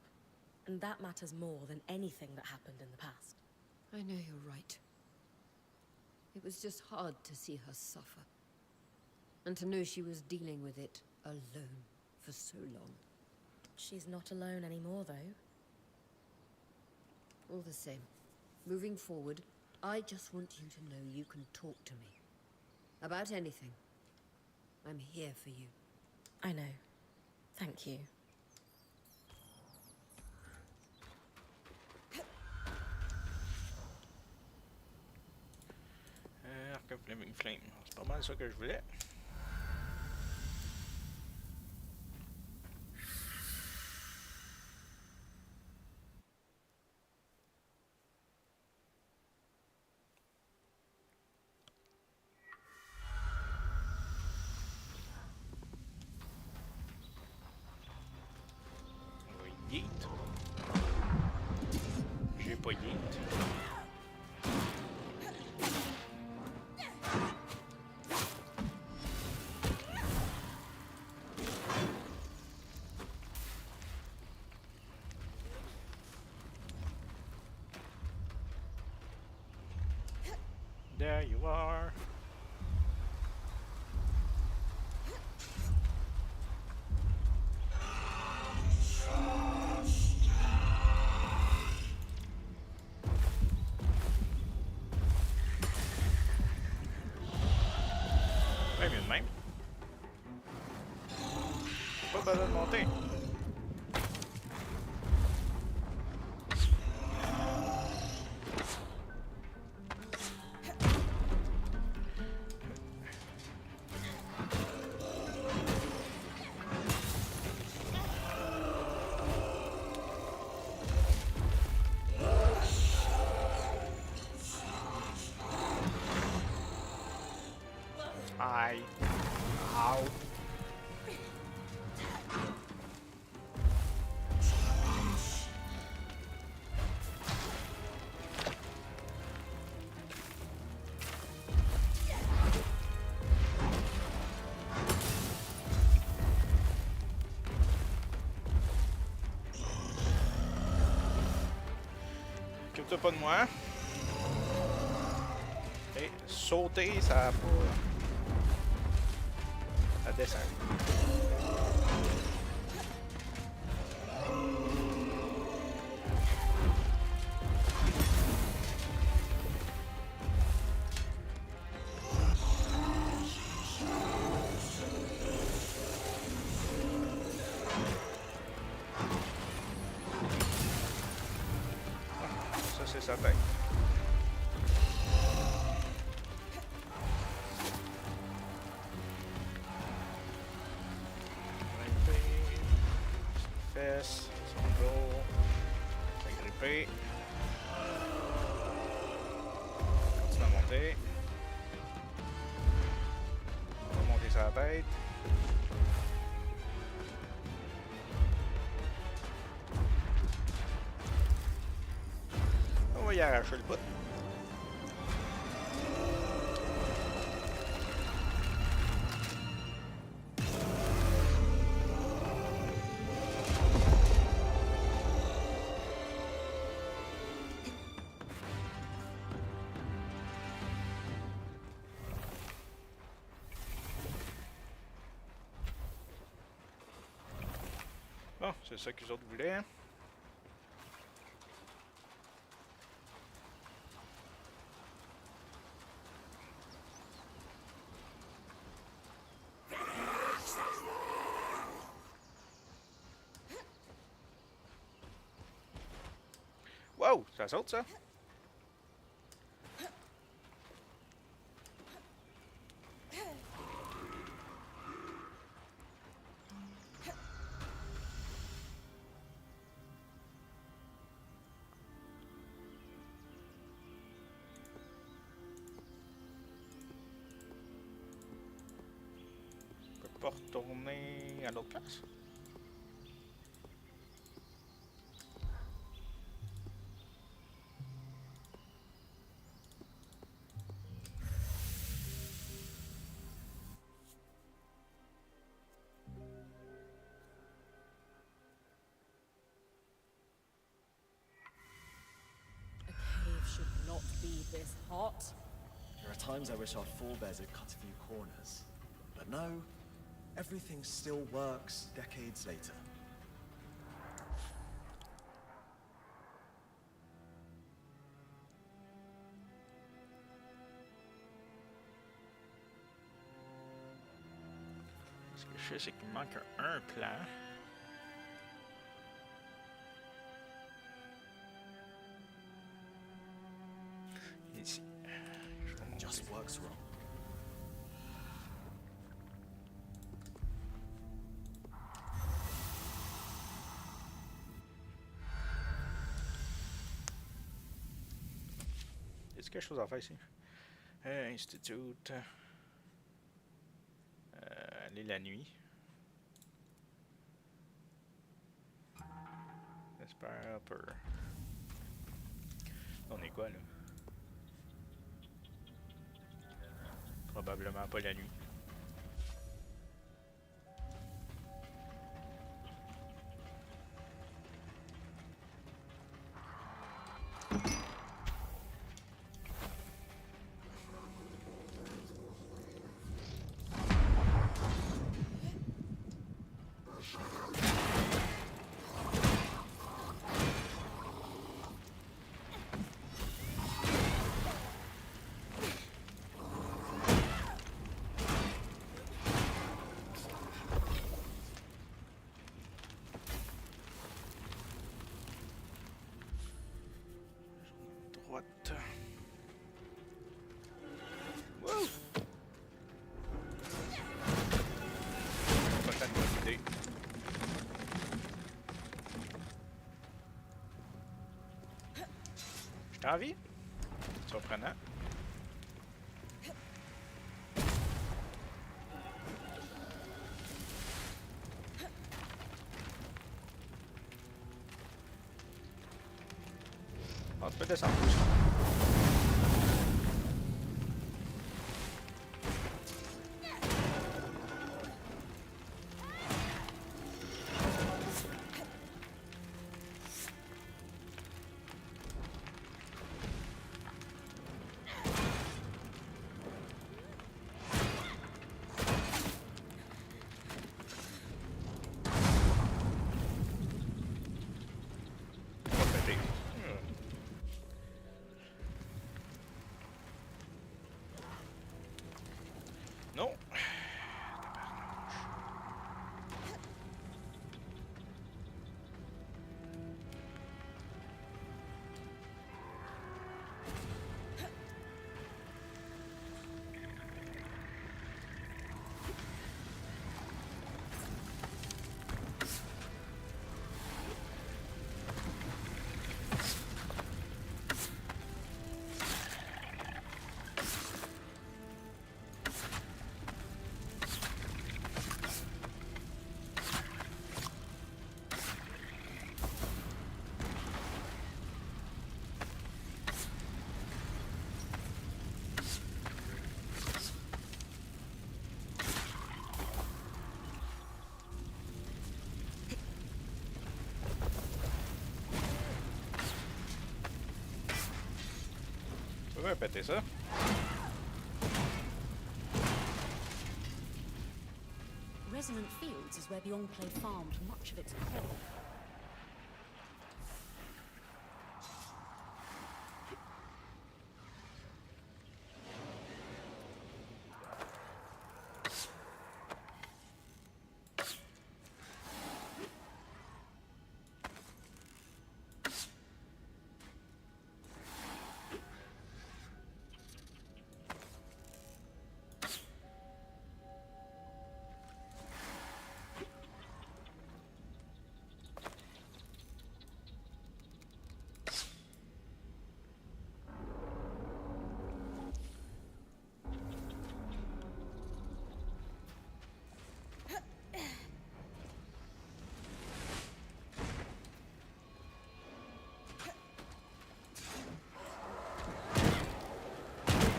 And that matters more than anything that happened in the past. I know you're right. It was just hard to see her suffer. And to know she was dealing with it alone for so long. She's not alone anymore, though. All the same, moving forward, I just want you to know you can talk to me. About anything. I'm here for you. I know. Thank you. Arc of Flaming Flame. C'est pas mal ça que je voulais. There you are. Ouais, mieux de même. Pas besoin de monter. Aïe. Ow. Occupe-toi pas de moi. Et sauter, ça a pas... Ça descend. Ça, c'est sa tête. Fesses, son dos, s'agripper. Continue à monter. On va monter sa tête. On va y arracher le bout. Bon, c'est ça qu'ils autres voulaient. Hein? Wow, ça saute ça? Je peux pas retourner à l'autre place? A cave should not be this hot. There are times I wish our forebears had cut a few corners. But no, everything still works decades later. Ce que je sais, c'est qu'il me manque un plan. Ici. Je vais monter. Just works wrong. Y a-t-il quelque chose à faire ici? Institute. Aller la nuit. J'espère upper. On est quoi là? Probablement pas la nuit. En vie? Surprenant. On peut descendre aussi. Non. Je vais répéter ça. Resonant Fields is where the Enclave farmed much of its coal.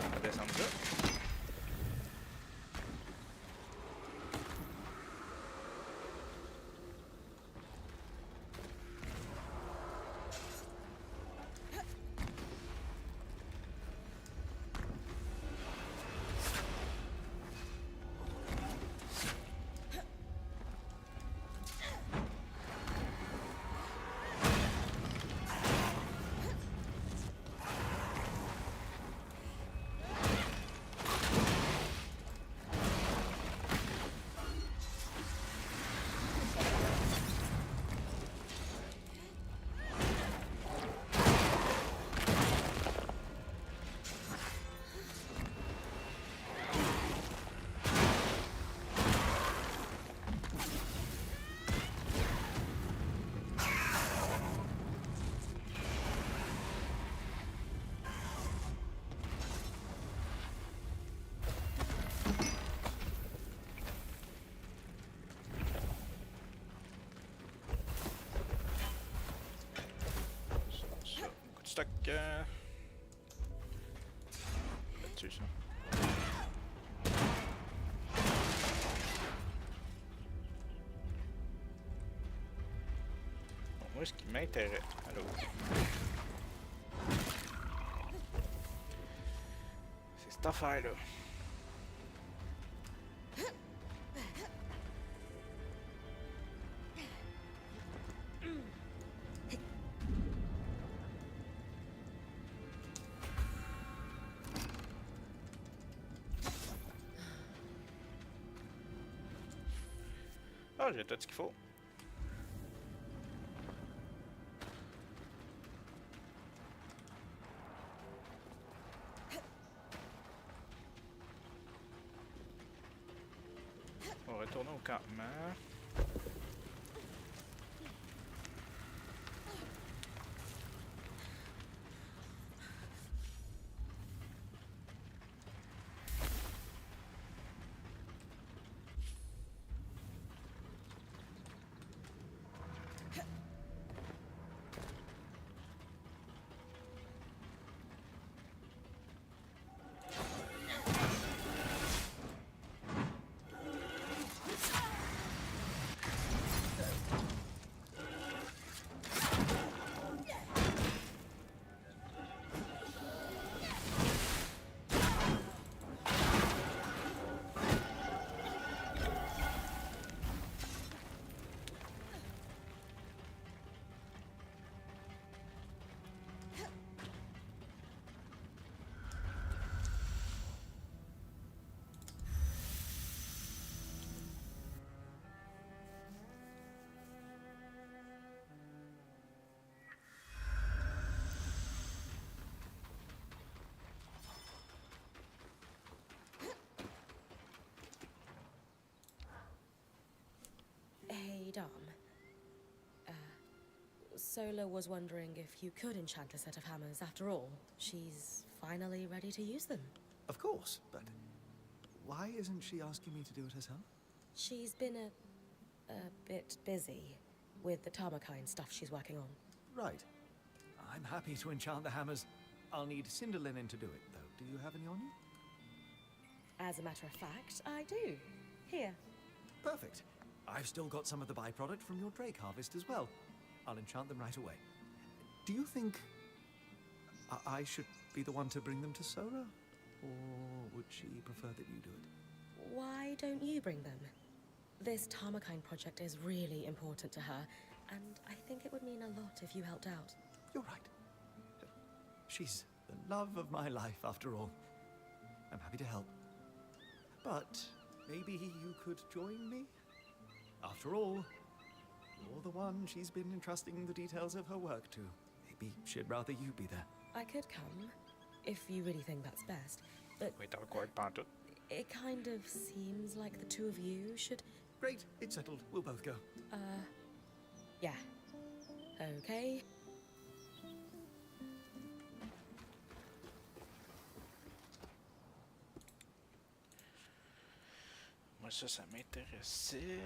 On va descendre là. Stock. Là-dessus, ça. Bon, moi, ce qui m'intéresse. Allô? C'est cette affaire-là. Ah, j'ai tout ce qu'il faut. On va retourner au campement. Sola was wondering if you could enchant a set of hammers after all. She's finally ready to use them. Of course, but why isn't she asking me to do it herself? She's been a bit busy with the Tarmakine stuff she's working on. Right. I'm happy to enchant the hammers. I'll need cinder linen to do it, though. Do you have any on you? As a matter of fact, I do. Here. Perfect. I've still got some of the byproduct from your drake harvest as well. I'll enchant them right away. Do you think I should be the one to bring them to Sola? Or would she prefer that you do it? Why don't you bring them? This Tarmakine project is really important to her, and I think it would mean a lot if you helped out. You're right. She's the love of my life, after all. I'm happy to help. But maybe you could join me? After all, you're the one she's been entrusting the details of her work to. Maybe she'd rather you be there. I could come, if you really think that's best, but Wait, encore pantoute. it kind of seems like the two of you should... Great, it's settled. We'll both go. Yeah. Okay. Moi, ça m'intéressait.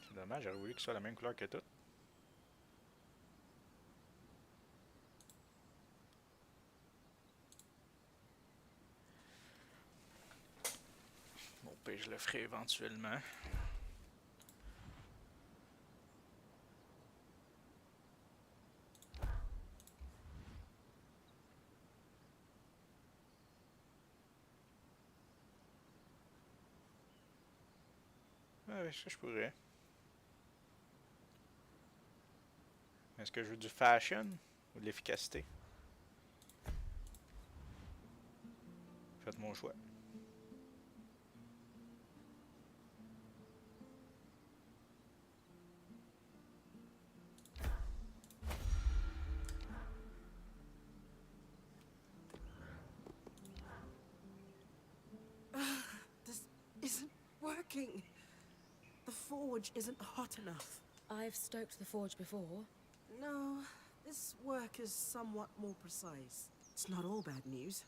C'est dommage, j'aurais voulu qu'il soit la même couleur que tout. Bon, puis je le ferai éventuellement. Ouais, ça je pourrais. Est-ce que je veux du fashion ou de l'efficacité? Faites mon choix. This isn't working. The forge isn't hot enough. I've stoked the forge before. No, this work is somewhat more precise. It's not all bad news.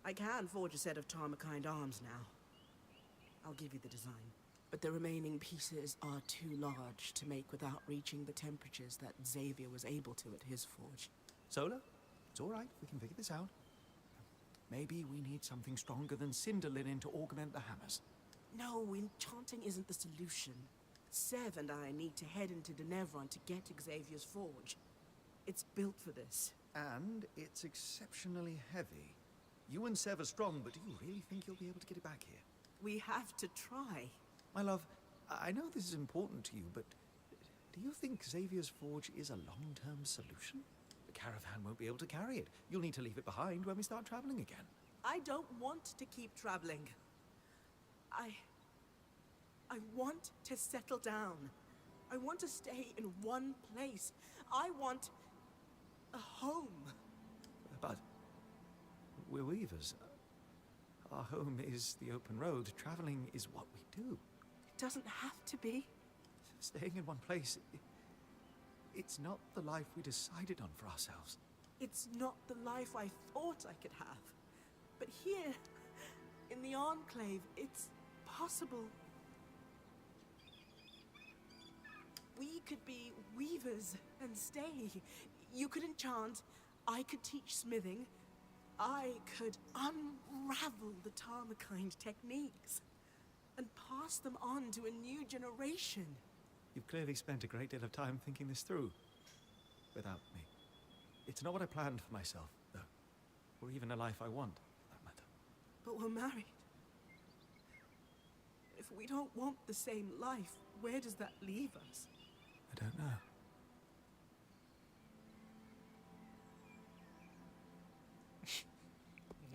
I can forge a set of Tarmakine arms now. I'll give you the design. But the remaining pieces are too large to make without reaching the temperatures that Xavier was able to at his forge. Sola, it's all right. We can figure this out. Maybe we need something stronger than cinder linen to augment the hammers. No, enchanting isn't the solution. Sev and I need to head into Denevron to get Xavier's forge. It's built for this. And it's exceptionally heavy. You and Sev are strong, but do you really think you'll be able to get it back here? We have to try. My love, I know this is important to you, but do you think Xavier's forge is a long-term solution? The caravan won't be able to carry it. You'll need to leave it behind when we start traveling again. I don't want to keep traveling. I want to settle down. I want to stay in one place. I want a home. But we're weavers. Our home is the open road. Traveling is what we do. It doesn't have to be. Staying in one place, it's not the life we decided on for ourselves. It's not the life I thought I could have. But here, in the Enclave, it's possible. We could be weavers and stay. You could enchant, I could teach smithing. I could unravel the Tarmakine techniques and pass them on to a new generation. You've clearly spent a great deal of time thinking this through. Without me. It's not what I planned for myself, though. Or even a life I want, for that matter. But we're married. If we don't want the same life, where does that leave us? I don't know.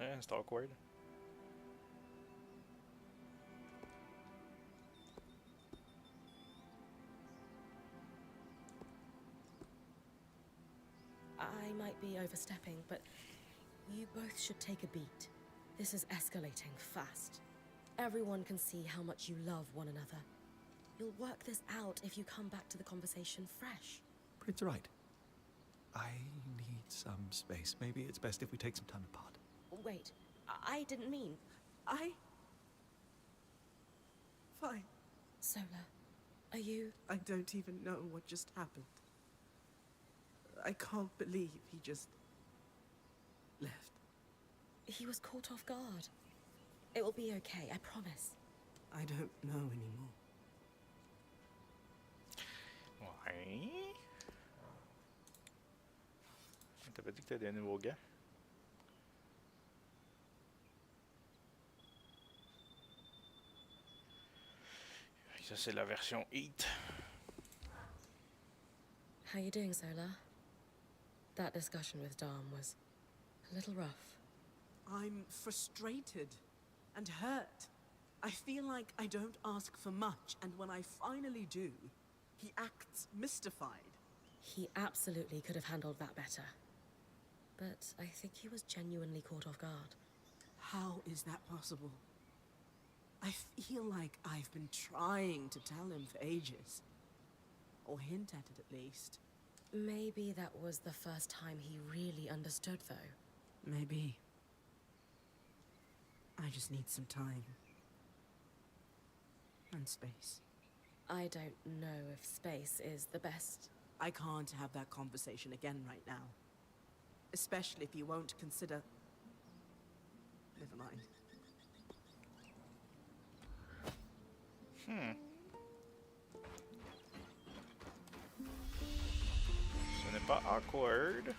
Yeah, it's awkward. I might be overstepping, but You both should take a beat. This is escalating fast. Everyone can see how much you love one another. You'll work this out if you come back to the conversation fresh. Prince right. I need some space. Maybe it's best if we take some time apart. Wait, I didn't mean... Fine. Sola, are you... I don't even know what just happened. I can't believe he just... left. He was caught off guard. It will be okay, I promise. I don't know anymore. Ouais. T'as pas dit que t'as des nouveaux gants? Ça, c'est la version Heat. How you doing, Sola? That discussion with Dom was a little rough. I'm frustrated and hurt. I feel like I don't ask for much, and when I finally do, he acts mystified. He absolutely could have handled that better. But I think he was genuinely caught off guard. How is that possible? I feel like I've been trying to tell him for ages. Or hint at it, at least. Maybe that was the first time he really understood, though. Maybe. I just need some time. And space. I don't know if space is the best. I can't have that conversation again right now. Especially if you won't consider... Never mind. Ce n'est pas awkward.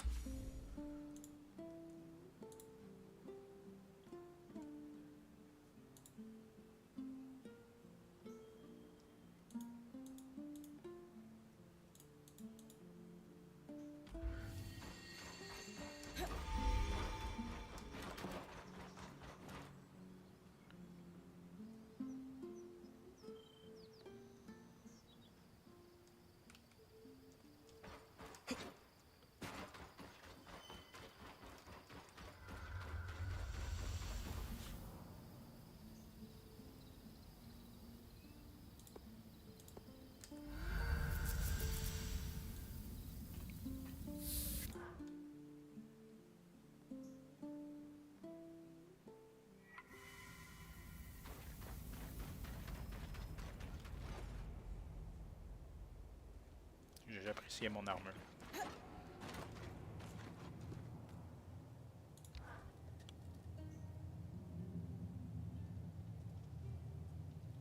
J'appréciais mon armure.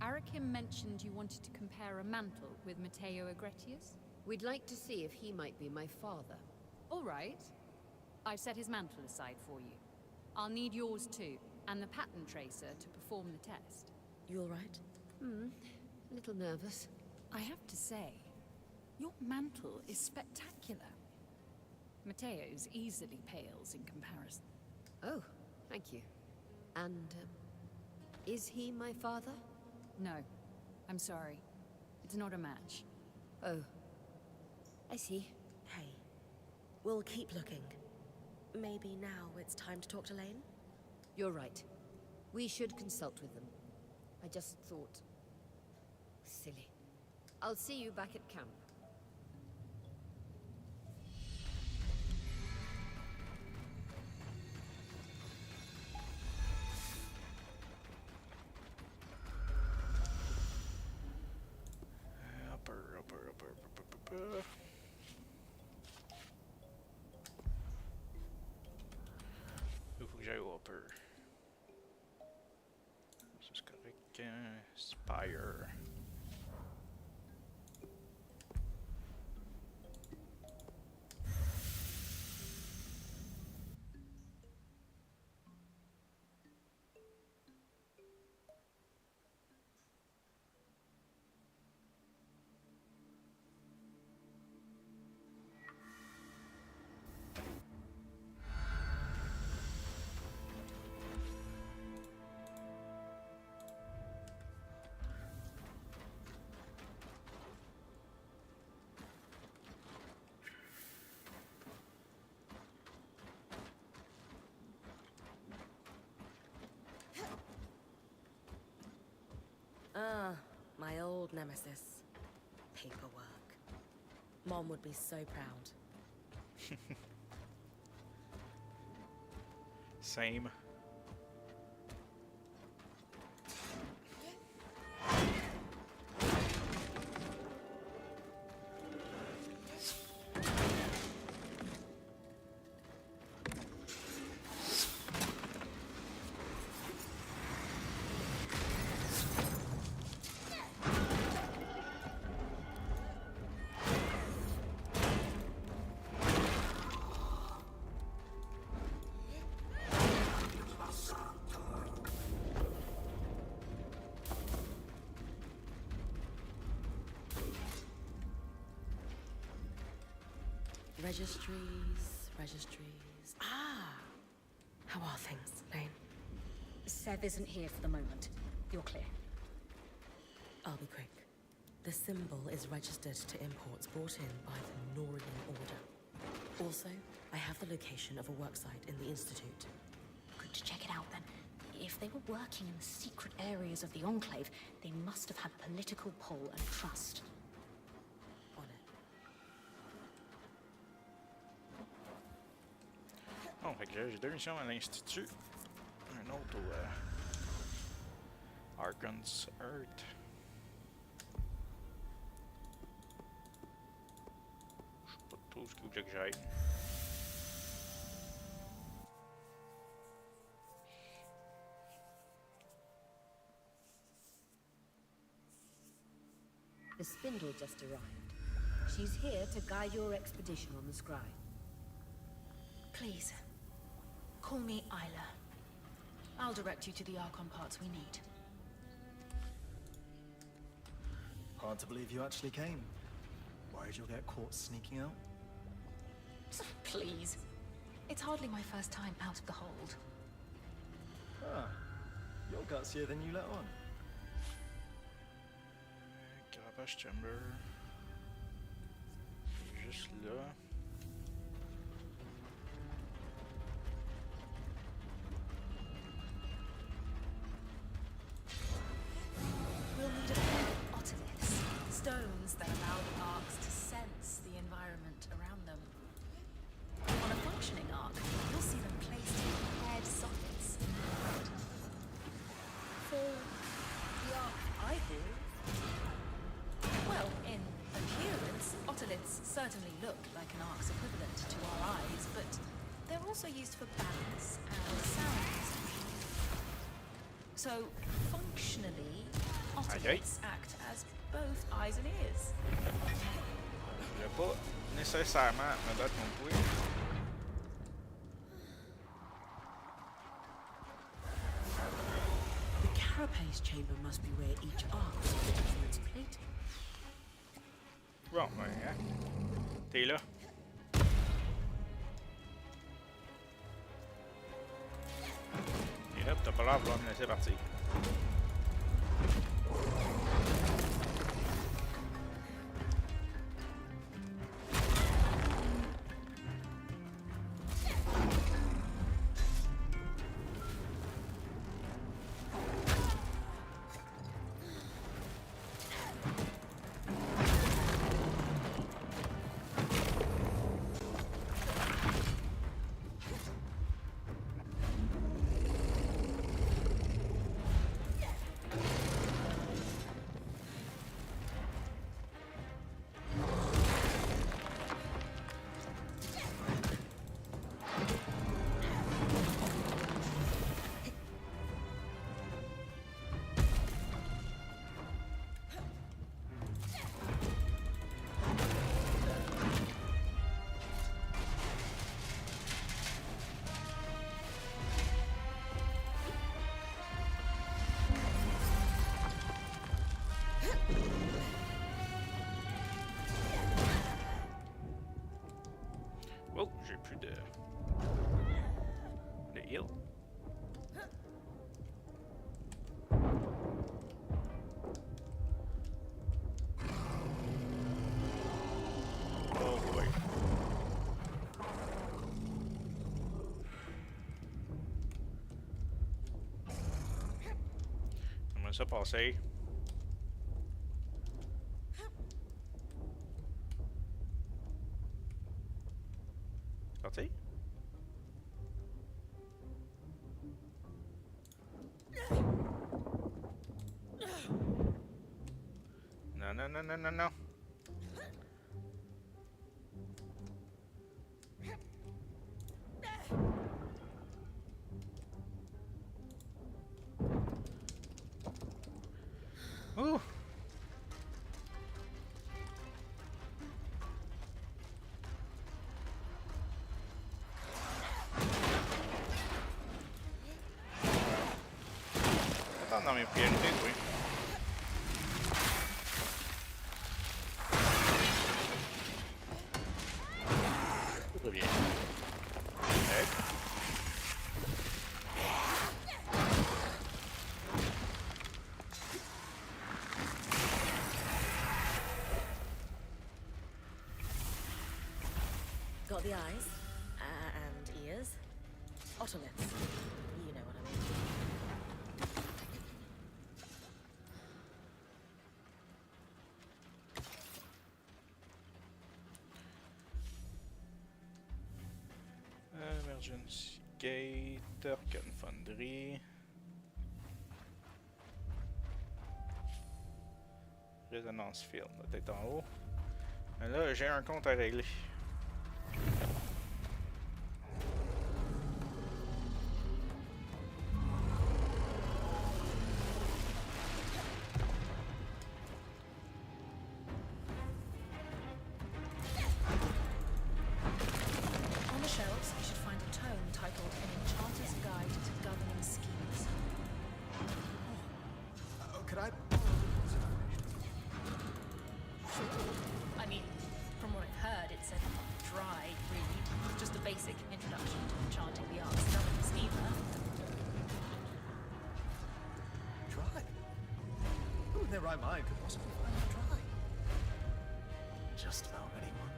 Arakim mentioned you wanted to compare a mantle with Matteo Agretius? We'd like to see if he might be my father. All right. I've set his mantle aside for you. I'll need yours too, and the pattern tracer to perform the test. You all right? A little nervous. I have to say, your mantle is spectacular. Matteo's easily pales in comparison. Oh, thank you. And, is he my father? No, I'm sorry. It's not a match. Oh, I see. Hey, we'll keep looking. Maybe now it's time to talk to Lane? You're right. We should consult with them. I just thought... silly. I'll see you back at camp. Upper. Il faut que j'aille au upper. Ça c'est correct. Spire. My old nemesis. Paperwork. Mom would be so proud. Same. Registries. Ah! How are things, Lane? Sev isn't here for the moment. You're clear. I'll be quick. The symbol is registered to imports brought in by the Norian Order. Also, I have the location of a worksite in the Institute. Good to check it out then. If they were working in the secret areas of the Enclave, they must have had political pull and trust. On it. Bon, fait que là, j'ai 2 missions à l'Institut. Un autre au Argon's Earth. Je sais pas trop ce qu'il voulait que j'aille. The Spindle just arrived. She's here to guide your expedition on the Scry. Please, call me Isla. I'll direct you to the Archon parts we need. Hard to believe you actually came. Worried you'll get caught sneaking out? Please. It's hardly my first time out of the hold. Ah, you're gutsier than you let on. Carapace Chamber. Juste là. We'll need a few otoliths, stones that allow the arcs to sense the environment around them. On a functioning arc, you'll see them placed in paired sockets. For the arc I do. Well, in appearance, otoliths certainly look like an arc's equivalent to our eyes, but they're also used for balance and sound perception. So, functionally, otoliths act as both eyes and ears. Je vais pas nécessairement me battre non plus. The carapace chamber must be where each arc is fitted for its plating. Bon, ben, hein. T'es là. Et hop, t'as pas l'air de vouloir me laisser partir. Oh, j'ai plus de heal. Oh boy. J'aimerais ça passer. sortir? Non, non, non, non, non, non. Ouh! Attends dans mes priorités, oui. Très bien. Okay. Got the eyes and ears. Otoliths. You know what I mean. Emergency Gate, Arcane Foundry. Resonance Field, doit être en haut. Mais là, j'ai un compte à régler. On the shelves, you should find a tome titled An Enchanter's Guide to Governing Schemes. Could I? I mean, from what I've heard, it's a dry read. Just a basic introduction to enchanting the arts of governing schemer. Try? Who in their right mind could possibly find it dry? Just about anyone.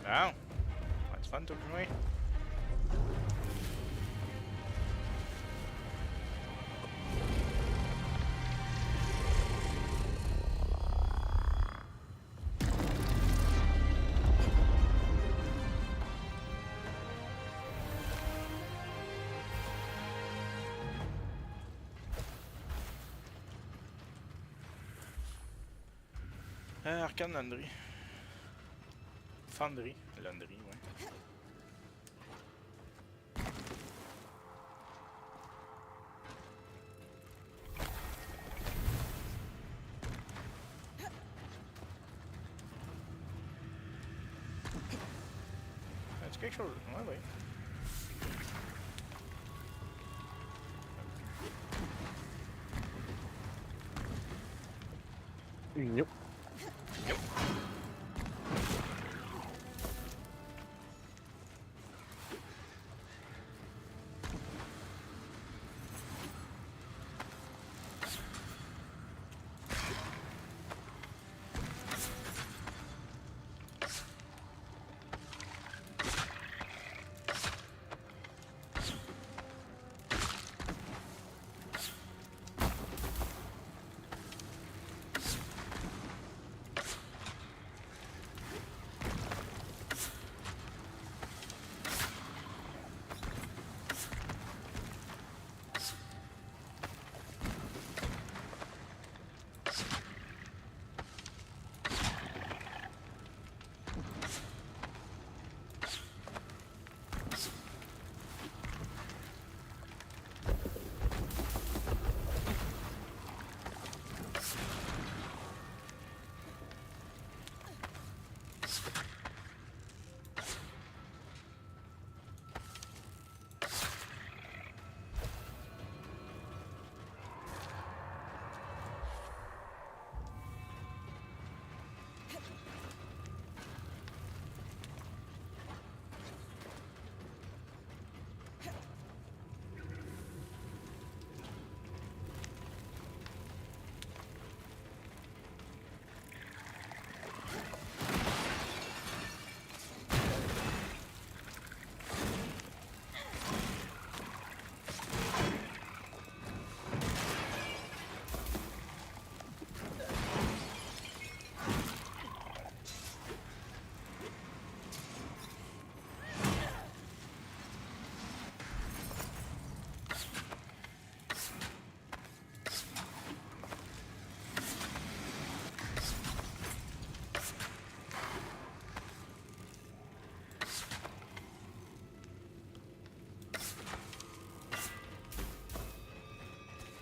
Wow. That's fun talking away. Arcane Laundry. Foundry. Laundry, ouais. C'est quelque chose. Ouais, ouais. Nope. Yep.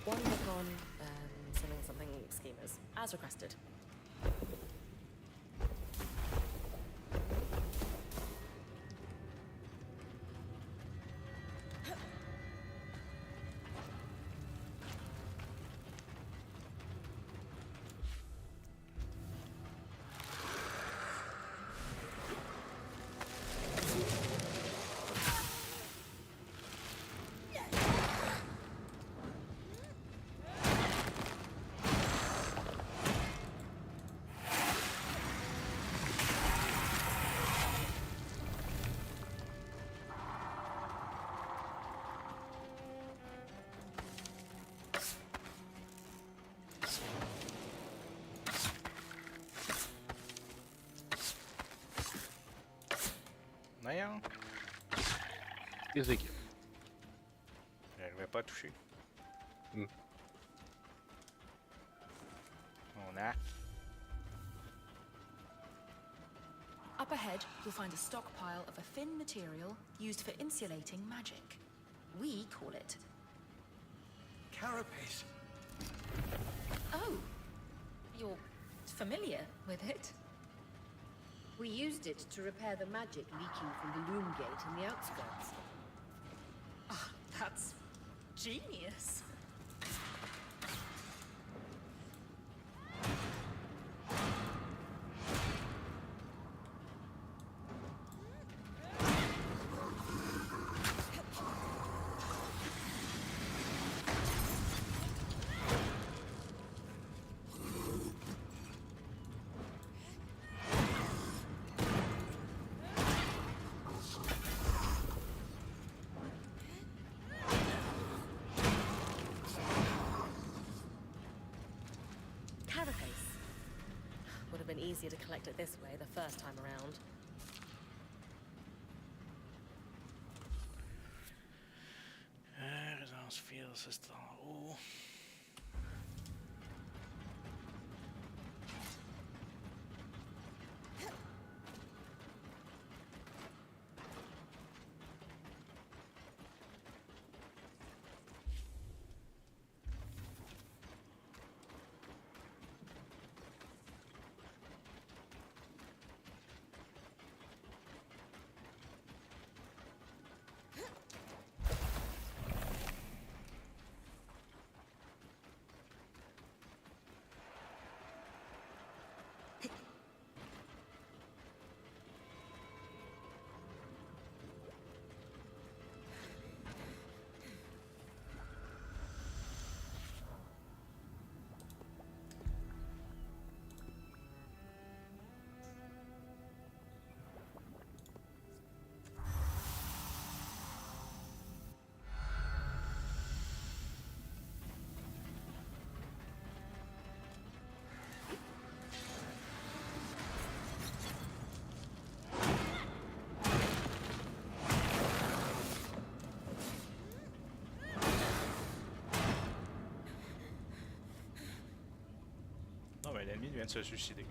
One look on something schemers, as requested. Voyons. Les équipes. J'arrivais pas à toucher. Hmm. On a. Up ahead, you'll find a stockpile of a thin material used for insulating magic. We call it... Carapace. Oh! You're familiar with it? We used it to repair the magic leaking from the loom gate in the outskirts. Ah, that's genius. Carapace. Would have been easier to collect it this way the first time around. Résonance field, ça c'est en haut. Non, mais l'ennemi vient de se suicider.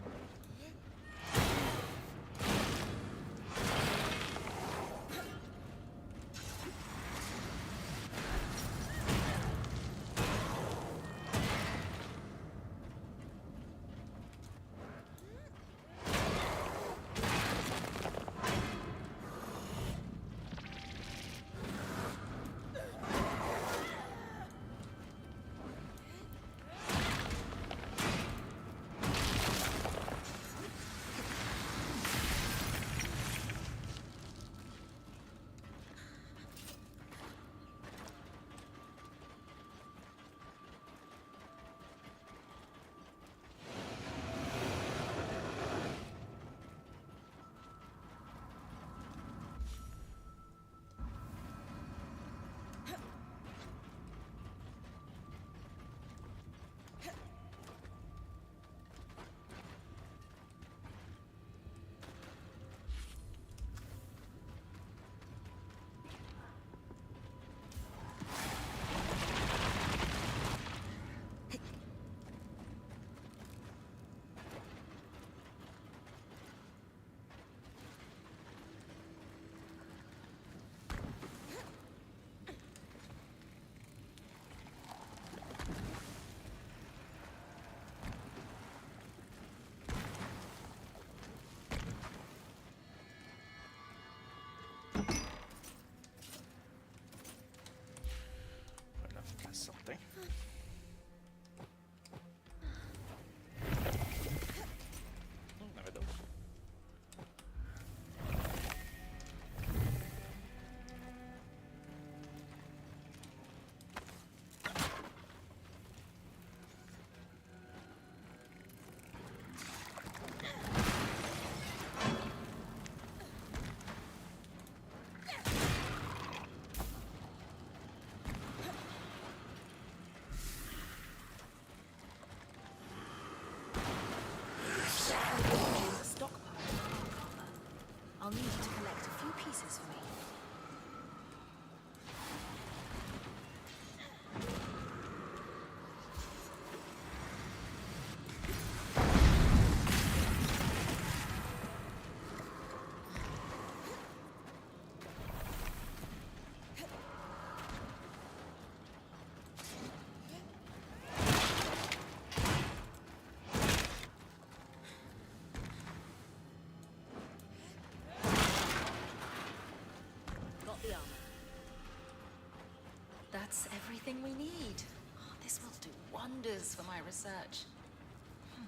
That's everything we need. Oh, this will do wonders for my research.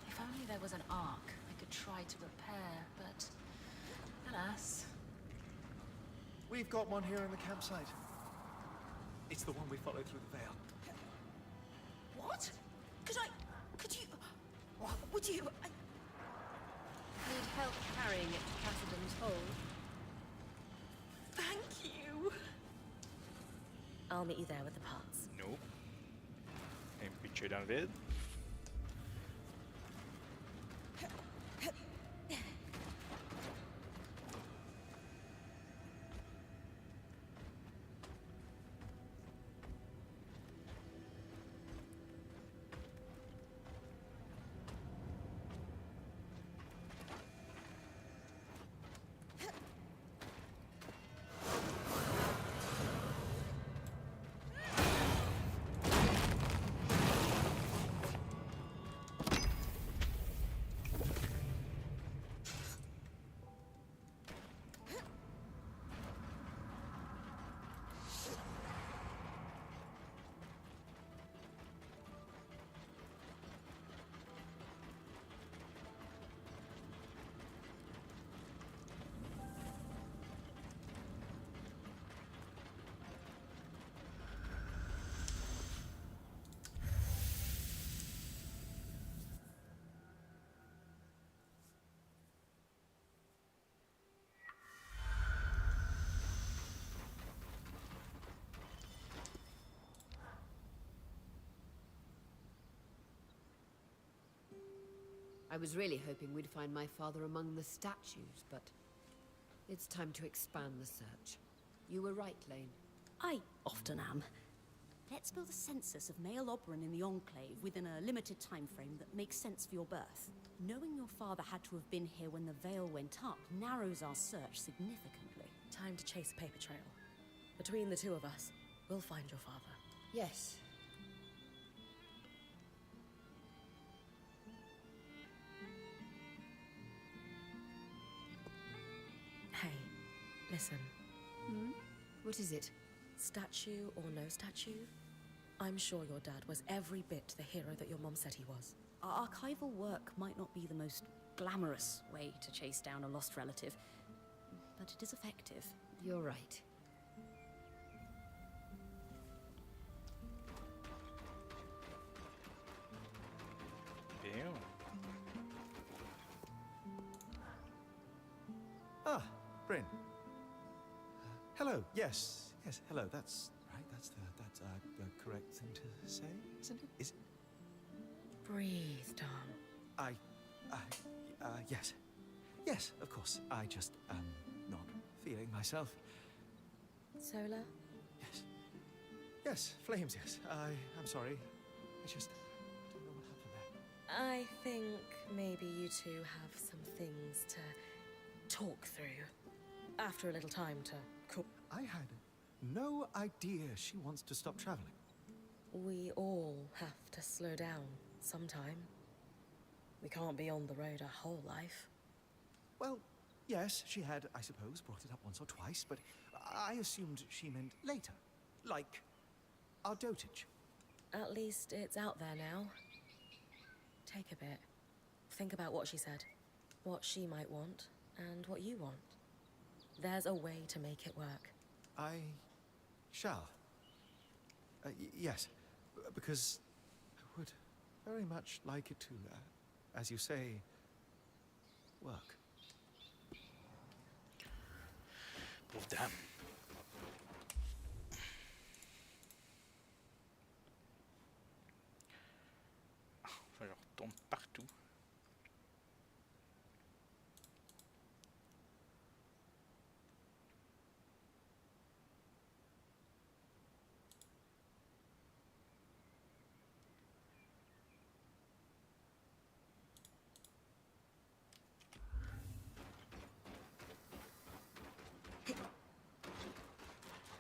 If only there was an ark I could try to repair, but alas. We've got one here in the campsite. It's the one we followed through the Vale. What? Could you... Would you... Need help carrying it to Cassidy's hold? Thank you. I'll meet you there with the parts. Nope. Un pitcher dans le vide. I was really hoping we'd find my father among the statues, but it's time to expand the search. You were right, Lane. I often am. Let's build a census of male Oberon in the Enclave within a limited time frame that makes sense for your birth. Knowing your father had to have been here when the Veil went up narrows our search significantly. Time to chase a paper trail. Between the two of us, we'll find your father. Yes. Hey, listen. Hmm? What is it? Statue or no statue, I'm sure your dad was every bit the hero that your mom said he was. Our archival work might not be the most glamorous way to chase down a lost relative, but it is effective. You're right. Bien. Ah, Bryn. Hello. Yes. Yes. Hello. That's right. That's the correct thing to say, isn't it? Is Breathe, Dom. yes. Yes, of course. I just am not feeling myself. Solar? Yes. Yes, flames, yes. I'm sorry. I just don't know what happened there. I think maybe you two have some things to talk through. After a little time to cool. I had no idea she wants to stop traveling. We all have to slow down sometime. We can't be on the road our whole life. Well, yes, she had, I suppose, brought it up once or twice, but I assumed she meant later. Like our dotage. At least it's out there now. Take a bit. Think about what she said, what she might want, and what you want. There's a way to make it work. I shall. Yes, because I would very much like it to, as you say, work. Pauvre dame. Je retourne partout.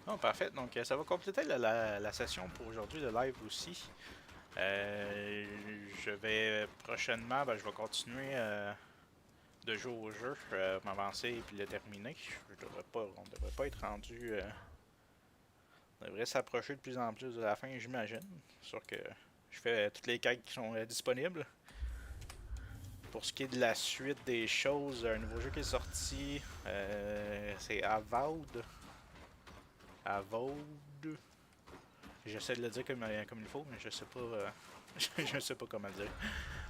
Oh, parfait. Donc, ça va compléter la session pour aujourd'hui de live aussi. Je vais prochainement, je vais continuer de jouer au jeu, m'avancer et puis le terminer. On devrait pas être rendu On devrait s'approcher de plus en plus de la fin, j'imagine. Sûr que je fais toutes les quêtes qui sont disponibles. Pour ce qui est de la suite des choses, un nouveau jeu qui est sorti, c'est Avowed. Avowed. J'essaie de le dire comme il faut, mais je sais pas, je sais pas comment le dire.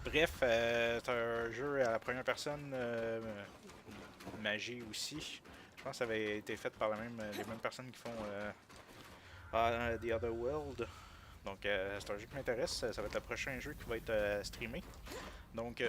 Bref, c'est un jeu à la première personne, magie aussi. Je pense que ça avait été fait par les mêmes personnes qui font The Other World. Donc c'est un jeu qui m'intéresse, ça va être le prochain jeu qui va être streamé. Donc